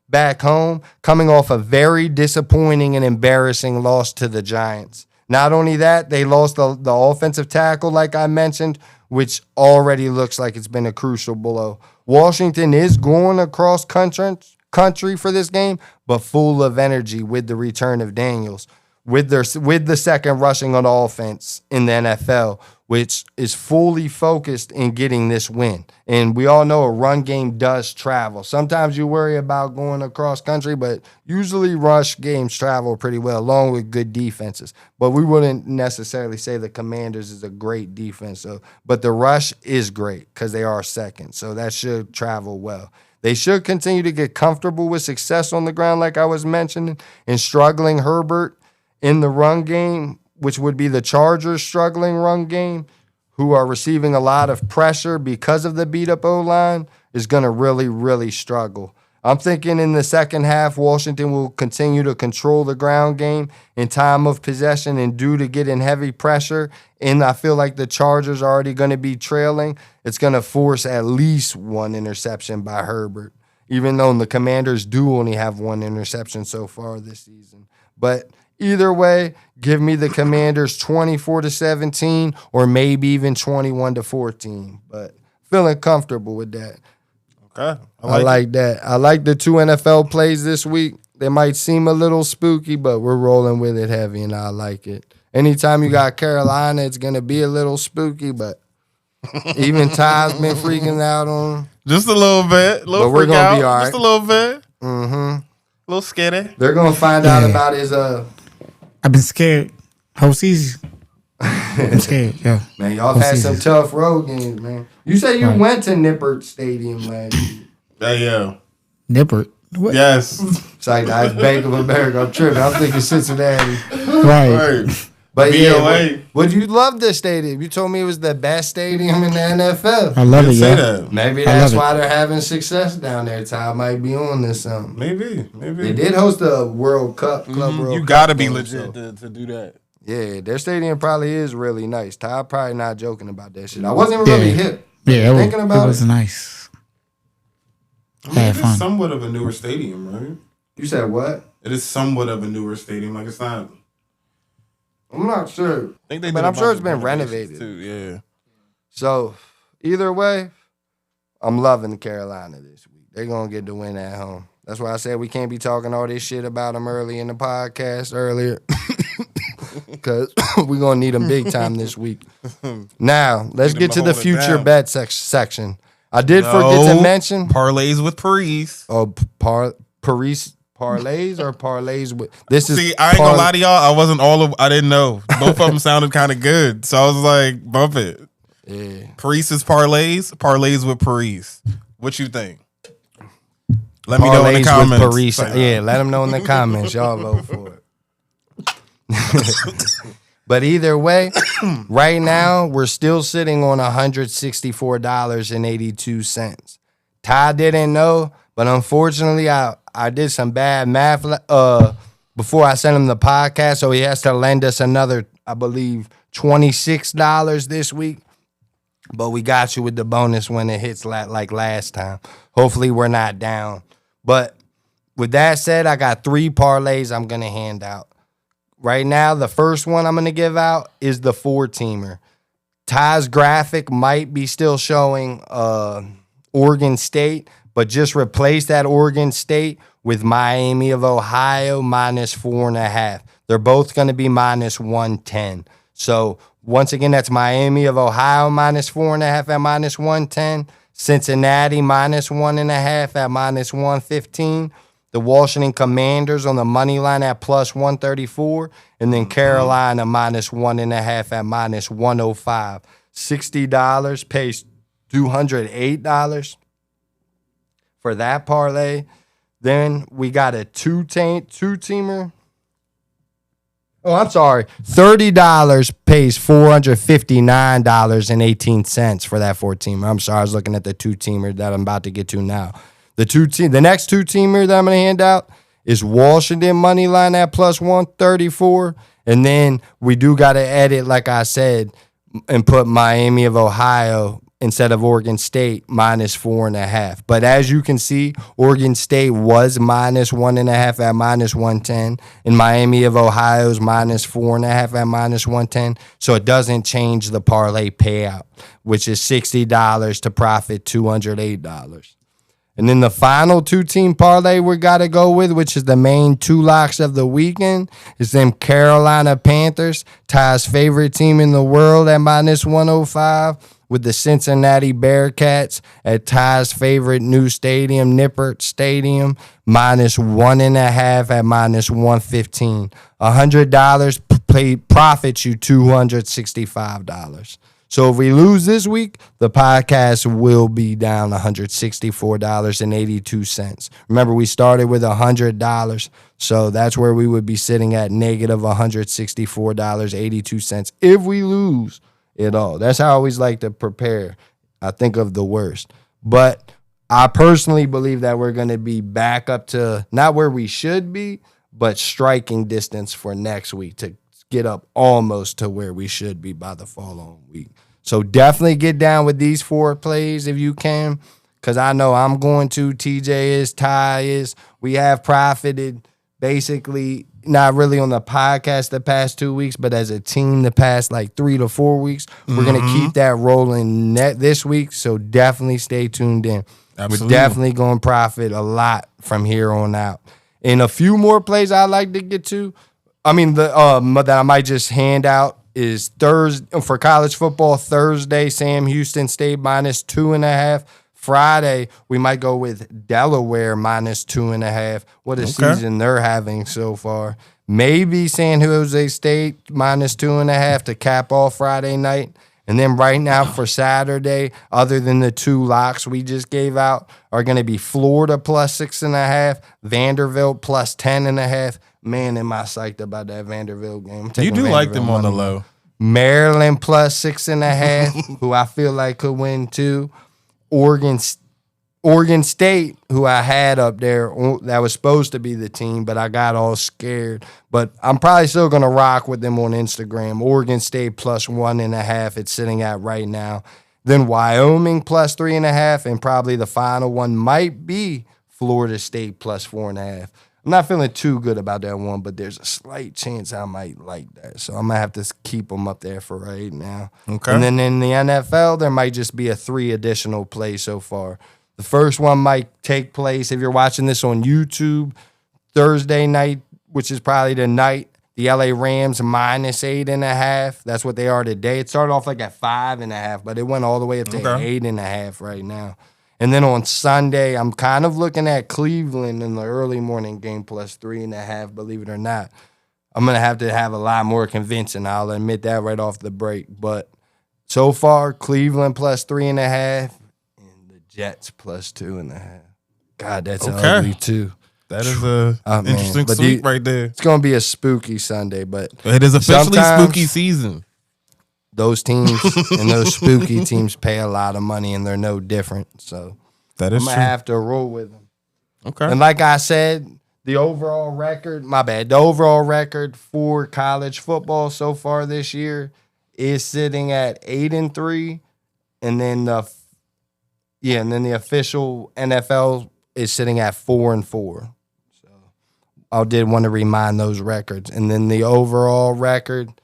back home, coming off a very disappointing and embarrassing loss to the Giants. Not only that, they lost the offensive tackle, like I mentioned, which already looks like it's been a crucial blow. Washington is going across country for this game, but full of energy with the return of Daniels, with the 2nd rushing on offense in the NFL, which is fully focused in getting this win. And we all know a run game does travel. Sometimes you worry about going across country, but usually rush games travel pretty well, along with good defenses. But we wouldn't necessarily say the Commanders is a great defense. But the rush is great because they are 2nd, so that should travel well. They should continue to get comfortable with success on the ground, like I was mentioning, and struggling Herbert in the run game, which would be the Chargers' struggling run game, who are receiving a lot of pressure because of the beat-up O-line, is going to really, really struggle. I'm thinking in the second half, Washington will continue to control the ground game in time of possession and due to getting heavy pressure. And I feel like the Chargers are already going to be trailing. It's going to force at least 1 interception by Herbert, even though the Commanders do only have 1 interception so far this season. But either way, give me the Commanders 24-17 or maybe even 21-14. But feeling comfortable with that. Okay. I like that. I like the 2 NFL plays this week. They might seem a little spooky, but we're rolling with it heavy, and I like it. Anytime you got Carolina, it's going to be a little spooky, but Even Ty's been freaking out on him. Just a little bit. But we're gonna be all right. Just a little bit. A little scary. They're gonna find out about his I've been scared whole season. I'm scared, yeah. Man, y'all had some tough road games, man. You said you went to Nippert Stadium last year. Yeah. Nippert. What? Yes. It's like that's Bank of America. I'm tripping. I'm thinking Cincinnati. Right. But BOA. would you love the stadium? You told me it was the best stadium in the NFL. I love it, Say yeah. that. Maybe that's why they're having success down there. Ty might be on this something. Maybe. They did host a World Cup, Club World You Cup gotta be game, legit so. to do that. Yeah, their stadium probably is really nice. Ty probably not joking about that shit. I wasn't really hip. Yeah, thinking about it was nice. It's somewhat of a newer stadium, right? You said what? It is somewhat of a newer stadium. Like it's not. I'm not sure. I think but I'm sure it's been renovated too. Yeah. So either way, I'm loving Carolina this week. They're gonna get the win at home. That's why I said we can't be talking all this shit about them early in the podcast earlier. Because we're going to need them big time this week. Now, let's get to the future bet section. I did forget to mention. Parlays with Paris. Oh, Paris parlays or parlays with. This is. See, I ain't gonna lie to y'all. I didn't know. Both of them sounded kind of good. So I was like, bump it. Yeah. Paris is parlays with Paris. What you think? Let me know in the comments. Paris. Yeah, let them know in the comments. Y'all vote for it. But either way, right now we're still sitting on $164.82. Ty didn't know, but unfortunately I did some bad math before I sent him the podcast, so he has to lend us another, I believe, $26 this week. But we got you with the bonus when it hits like last time. Hopefully we're not down. But with that said, I got 3 parlays I'm going to hand out. Right now, the first one I'm going to give out is the 4-teamer. Ty's graphic might be still showing Oregon State, but just replace that Oregon State with Miami of Ohio minus 4.5. They're both going to be minus 110. So once again, that's Miami of Ohio minus 4.5 at minus 110. Cincinnati minus 1.5 at minus 115. The Washington Commanders on the money line at plus 134. And then Carolina minus 1.5 at minus 105. $60 pays $208 for that parlay. Then we got a two-teamer. Oh, I'm sorry. $30 pays $459.18 for that 4-teamer. I'm sorry, I was looking at the 2-teamer that I'm about to get to now. The next 2-teamer that I'm going to hand out is Washington money line at plus 134. And then we do got to edit, like I said, and put Miami of Ohio instead of Oregon State minus 4.5. But as you can see, Oregon State was minus 1.5 at minus 110, and Miami of Ohio's minus 4.5 at minus 110. So it doesn't change the parlay payout, which is $60 to profit $208. And then the final 2-team parlay we got to go with, which is the main 2 locks of the weekend, is them Carolina Panthers, Ty's favorite team in the world at minus 105, with the Cincinnati Bearcats at Ty's favorite new stadium, Nippert Stadium, minus 1.5 at minus 115. $100 profits you $265. So if we lose this week, the podcast will be down $164.82. Remember, we started with $100, so that's where we would be sitting at negative $164.82 if we lose it all. That's how I always like to prepare. I think of the worst. But I personally believe that we're going to be back up to not where we should be, but striking distance for next week to get up almost to where we should be by the following week. So definitely get down with these 4 plays if you can, because I know I'm going to. TJ is, Ty is. We have profited basically not really on the podcast the past 2 weeks, but as a team the past like 3 to 4 weeks. We're going to keep that rolling this week, so definitely stay tuned in. Absolutely. We're definitely going to profit a lot from here on out. And a few more plays I'd like to get to. I mean, that I might just hand out is Thursday for college football. Thursday, Sam Houston State -2.5. Friday, we might go with Delaware -2.5. What a season they're having so far. Maybe San Jose State -2.5 to cap off Friday night. And then right now for Saturday, other than the two locks we just gave out, are going to be Florida +6.5, Vanderbilt +10.5. Man, am I psyched about that Vanderbilt game. You do like them on the low. Maryland +6.5, who I feel like could win too. Oregon State, who I had up there, that was supposed to be the team, but I got all scared. But I'm probably still going to rock with them on Instagram. Oregon State +1.5, it's sitting at right now. Then Wyoming +3.5, and probably the final one might be Florida State +4.5. I'm not feeling too good about that one, but there's a slight chance I might like that. So I'm going to have to keep them up there for right now. Okay. And then in the NFL, there might just be 3 additional plays so far. The first one might take place, if you're watching this on YouTube, Thursday night, which is probably the night, the LA Rams -8.5. That's what they are today. It started off like at 5.5, but it went all the way up to 8.5 right now. And then on Sunday, I'm kind of looking at Cleveland in the early morning game +3.5, believe it or not. I'm going to have a lot more convincing. I'll admit that right off the break. But so far, Cleveland +3.5 and the Jets +2.5. God, that's ugly too. That is a interesting sweep right there. It's going to be a spooky Sunday, but it is officially spooky season. Those teams and those spooky teams pay a lot of money, and they're no different. So that is I'm going to have to roll with them. Okay. And like I said, the overall record for college football so far this year is sitting at 8-3, and then the official NFL is sitting at 4-4. So I did want to remind those records, and then the overall record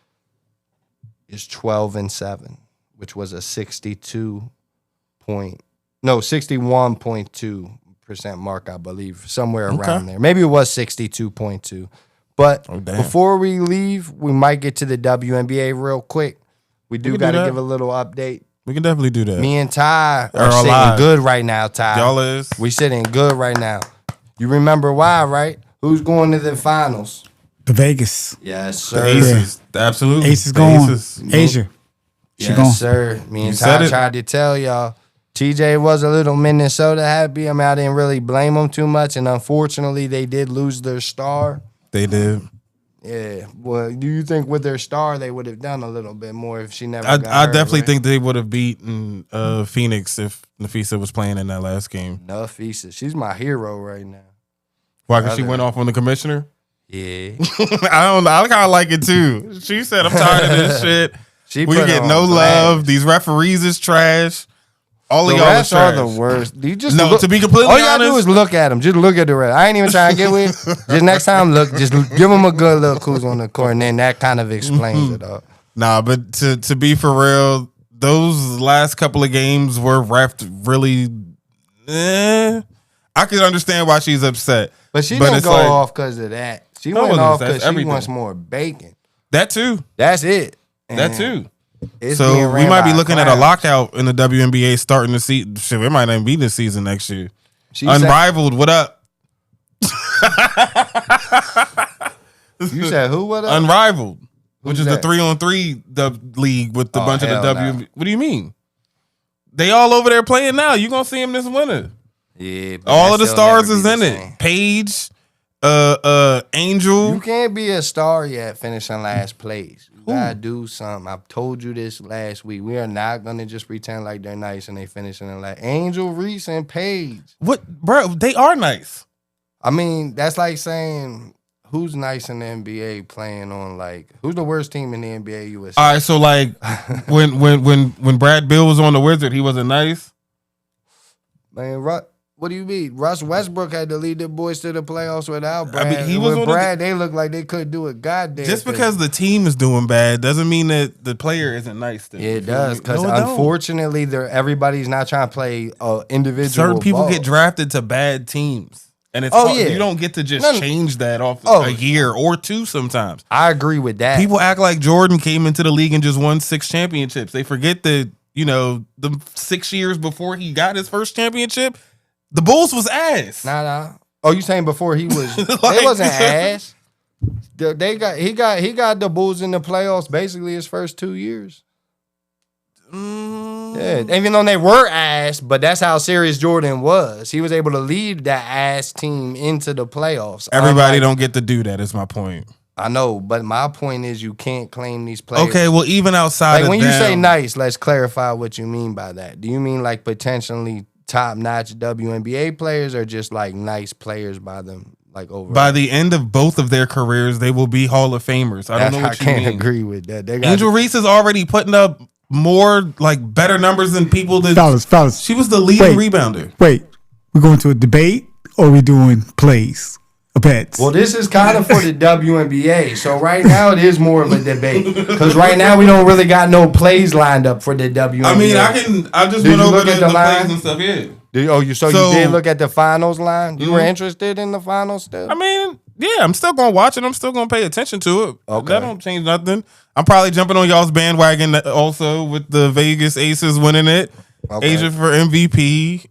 is 12-7, which was a 61.2% mark, I believe, somewhere around there. Maybe it was 62.2. But before we leave, we might get to the WNBA real quick. We got to give a little update. We can definitely do that. Me and Ty are sitting good right now, Ty. Y'all is. We sitting good right now. You remember why, right? Who's going to the finals? The Vegas. Yes, The sir. Aces. Absolutely. Aces going. Asia. Yes, sir. Me and Ty tried to tell y'all. TJ was a little Minnesota happy. I didn't really blame them too much. And unfortunately, they did lose their star. They did. Yeah. Well, do you think with their star, they would have done a little bit more if she never I got definitely think they would have beaten Phoenix if Nafisa was playing in that last game. Nafisa. She's my hero right now. Why? Because she went off on the commissioner? Yeah. I kind of like it too. She said, I'm tired of this shit. We get no love. These referees is trash. All of y'all is trash. Are the worst. You just to be completely honest. All you gotta do is look at them. Just look at the ref. I ain't even trying to get with. Just next time, just give them a good look who's on the court, and then that kind of explains it all. Nah, but to be for real, those last couple of games were reffed really. I could understand why she's upset. But she didn't go off because of that. She went off because she wants more bacon. That too. That's it. That too. So we might be looking at a lockout in the WNBA starting the season. Shit, we might not even be this season next year. Unrivaled, what up? You said who? What up? Unrivaled, which is the 3-on-3 league with the bunch of the WNBA. What do you mean? They all over there playing now. You gonna see them this winter? Yeah. All of the stars is in it. Paige, Angel. You can't be a star yet finishing last place. You gotta do something. I've told you this last week. We are not gonna just pretend like they're nice and they finishing in last. Angel, Reese, and Paige. What, bro? They are nice. That's like saying who's nice in the NBA playing on who's the worst team in the NBA? You would say. All right, so when Brad Bill was on the Wizard, he wasn't nice. Man, what do you mean? Russ Westbrook had to lead the boys to the playoffs without Brad. He was with Brad. They looked like they couldn't do a goddamn. Just because the team is doing bad doesn't mean that the player isn't nice. Yeah, it does. Because unfortunately, everybody's not trying to play individual. Certain people ball. get drafted to bad teams. And it's Oh, hard. yeah. You don't get to just No, no. change that off Oh. a year or two sometimes. I agree with that. People act like Jordan came into the league and just won 6 championships. They forget that, the 6 years before he got his first championship, the Bulls was ass. Nah. Oh, you saying before he was? They Like- wasn't ass. He got the Bulls in the playoffs basically his first 2 years. Yeah, even though they were ass, but that's how serious Jordan was. He was able to lead that ass team into the playoffs. Everybody don't get to do that, is my point. I know, but my point is you can't claim these players. Okay, well, even outside Like of when you say them- nice, let's clarify what you mean by that. Do you mean like potentially top-notch WNBA players or just like nice players by them, like overall? by the end of both of their careers, they will be Hall of Famers. I don't know what you can't mean. agree with that. They got Angel Reese is already putting up more, like, better numbers than people that. Fellas. She was the leading rebounder. Wait, we're going to a debate or we doing plays or bets? Well, this is kind of for the WNBA. So right now it is more of a debate because right now we don't really got no plays lined up for the WNBA. I mean, I just Did went you over look at the the line? plays and stuff. Yeah. You did look at the finals line? You were interested in the finals still? I mean, yeah, I'm still gonna watch it. I'm still gonna pay attention to it. Okay. That don't change nothing. I'm probably jumping on y'all's bandwagon also with the Vegas Aces winning it. Okay. Asia for MVP.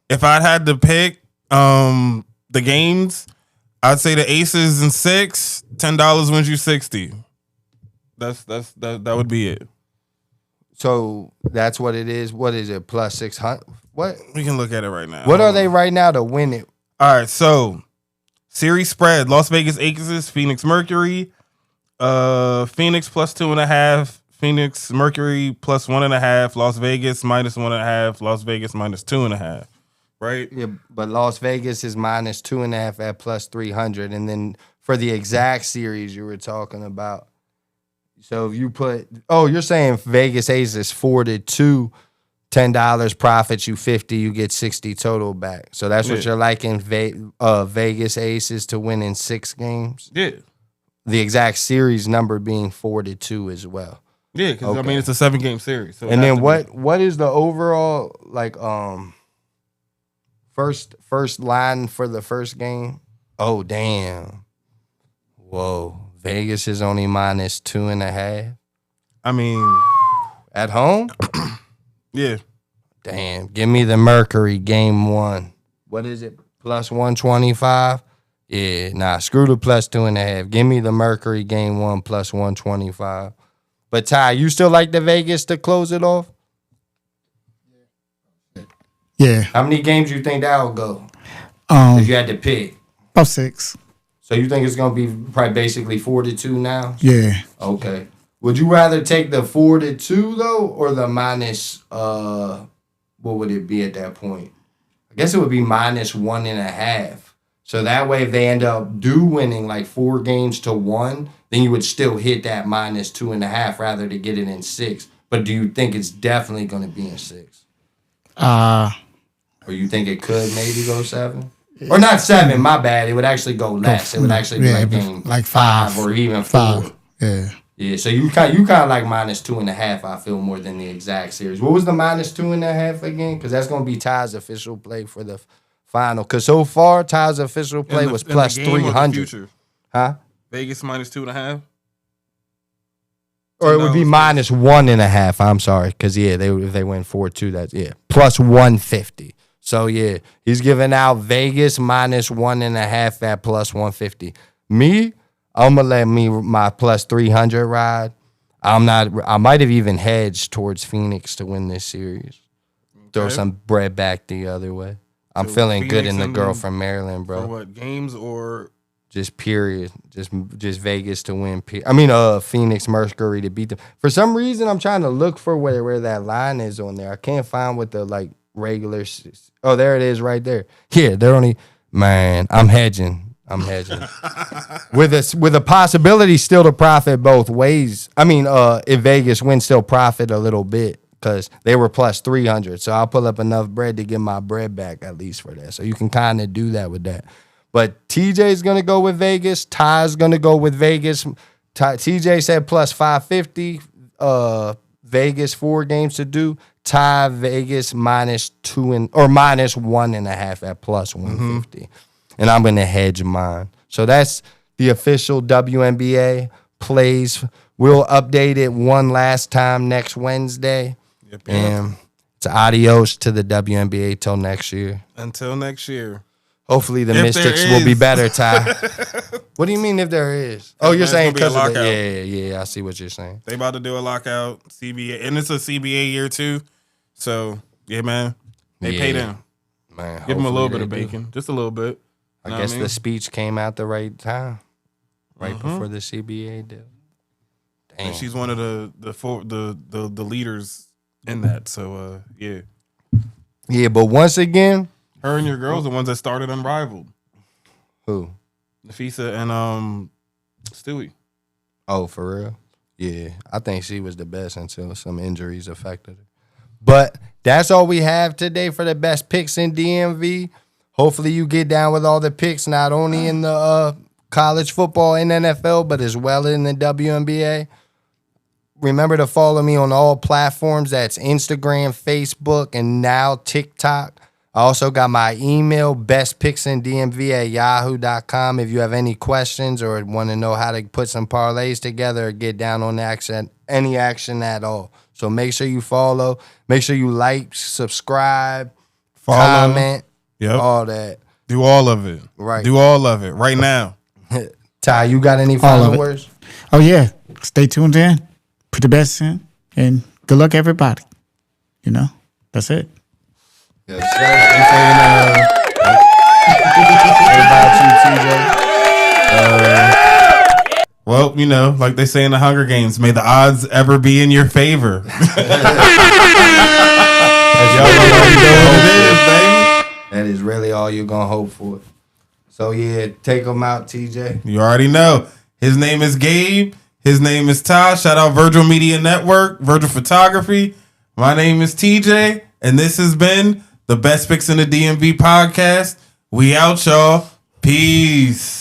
If I had to pick the games, I'd say the Aces in 6. $10 wins you 60. That would be it. So that's what it is. What is it? Plus 600? What? We can look at it right now. What are they right now to win it? All right, so series spread: Las Vegas Aces, Phoenix Mercury. Phoenix plus 2.5. Phoenix Mercury plus 1.5. Las Vegas minus 1.5. Las Vegas minus 2.5. Right? Yeah, but Las Vegas is minus 2.5 at plus 300. And then for the exact series you were talking about. So if you you're saying Vegas Aces is 4-2, $10 profits you 50, you get 60 total back. So that's what Yeah. you're liking Vegas Aces to win in 6 games. Yeah. The exact series number being 4-2 as well. Yeah, because I Okay. mean it's a 7-game series. So it And has then to be- what is the overall first line for the first game? Oh damn. Whoa. Vegas is only minus 2.5 I mean, at home? yeah. Damn. Give me the Mercury game 1. What is it? Plus 125? Yeah, nah, screw the plus 2.5. Give me the Mercury game 1 plus 125. But Ty, you still like the Vegas to close it off? Yeah. How many games you think that'll go? If you had to pick. About 6. So you think it's gonna be probably basically 4-2 now? Yeah. Okay. Would you rather take the 4-2 though, or the minus? What would it be at that point? I guess it would be minus 1.5. So that way, if they end up winning like 4 games to 1, then you would still hit that minus 2.5 rather to get it in 6. But do you think it's definitely going to be in 6? Or you think it could maybe go 7? Or not 7, my bad. It would actually go less. It would actually be like game like 5 or even 4. 5. Yeah. Yeah, so you kind of like minus 2.5, I feel, more than the exact series. What was the minus 2.5 again? Because that's going to be Ty's official play for the final. Because so far, Ty's official play was plus 300. Huh? Vegas minus 2.5. Or it would be minus 1.5. I'm sorry. Because, yeah, if they win 4-2, that's, plus 150. So, yeah, he's giving out Vegas minus 1.5 at plus 150. Me, I'm going to let my plus 300 ride. I might have even hedged towards Phoenix to win this series. Throw some bread back the other way. I'm So feeling good Phoenix in the and girl then from Maryland, bro. For what, games or? Just period. Just Vegas to win. Phoenix Mercury to beat them. For some reason, I'm trying to look for where that line is on there. I can't find what the like regular. Oh, there it is, right there. Yeah, they're only. Man, I'm hedging. with a possibility still to profit both ways. I mean, if Vegas wins, still profit a little bit because they were plus 300. So I'll pull up enough bread to get my bread back at least for that. So you can kind of do that with that. But TJ's gonna go with Vegas. Ty's gonna go with Vegas. TJ said plus 550. Vegas 4 games to do. Ty Vegas -2 or -1.5 at +150. And I'm going to hedge mine. So that's the official WNBA plays. We'll update it one last time next Wednesday. Yep. And it's adios to the WNBA till next year. Until next year. Hopefully the If Mystics there will be is. better, Ty. What do you mean if there is? Oh, you're There's saying gonna be a because of the... lockout. Yeah, I see what you're saying. They about to do a lockout, CBA, and it's a CBA year too. So yeah, man, they pay them. Man, Give them a little hopefully bit of they do. bacon, just a little bit. I Know guess what I mean? the speech came out the right time, right before the CBA deal. Damn. And she's one of the leaders in that. So yeah, Yeah, but once again, her and your girls are the ones that started Unrivaled. who? Nafisa and Stewie. Oh, for real? Yeah, I think she was the best until some injuries affected her. But that's all we have today for the best picks in DMV. Hopefully you get down with all the picks, not only in the college football and NFL, but as well in the WNBA. Remember to follow me on all platforms. That's Instagram, Facebook, and now TikTok. I also got my email, bestpicksindmv@yahoo.com. If you have any questions or want to know how to put some parlays together or get down on any action at all. So make sure you follow. Make sure you like, subscribe, comment, all that. Do all of it. Right. Do all of it right now. Ty, you got any All of final it. words? Oh, yeah. Stay tuned in. Put the best in. And good luck, everybody. You know, that's it. Yes, sir. What about you, TJ? Well, you know, like they say in the Hunger Games, may the odds ever be in your favor. That is really all you're going to hope for. So, yeah, take them out, TJ. You already know. His name is Gabe. His name is Ty. Shout out Virgil Media Network, Virgil Photography. My name is TJ, and this has been the Best Picks in the DMV podcast. We out, y'all. Peace.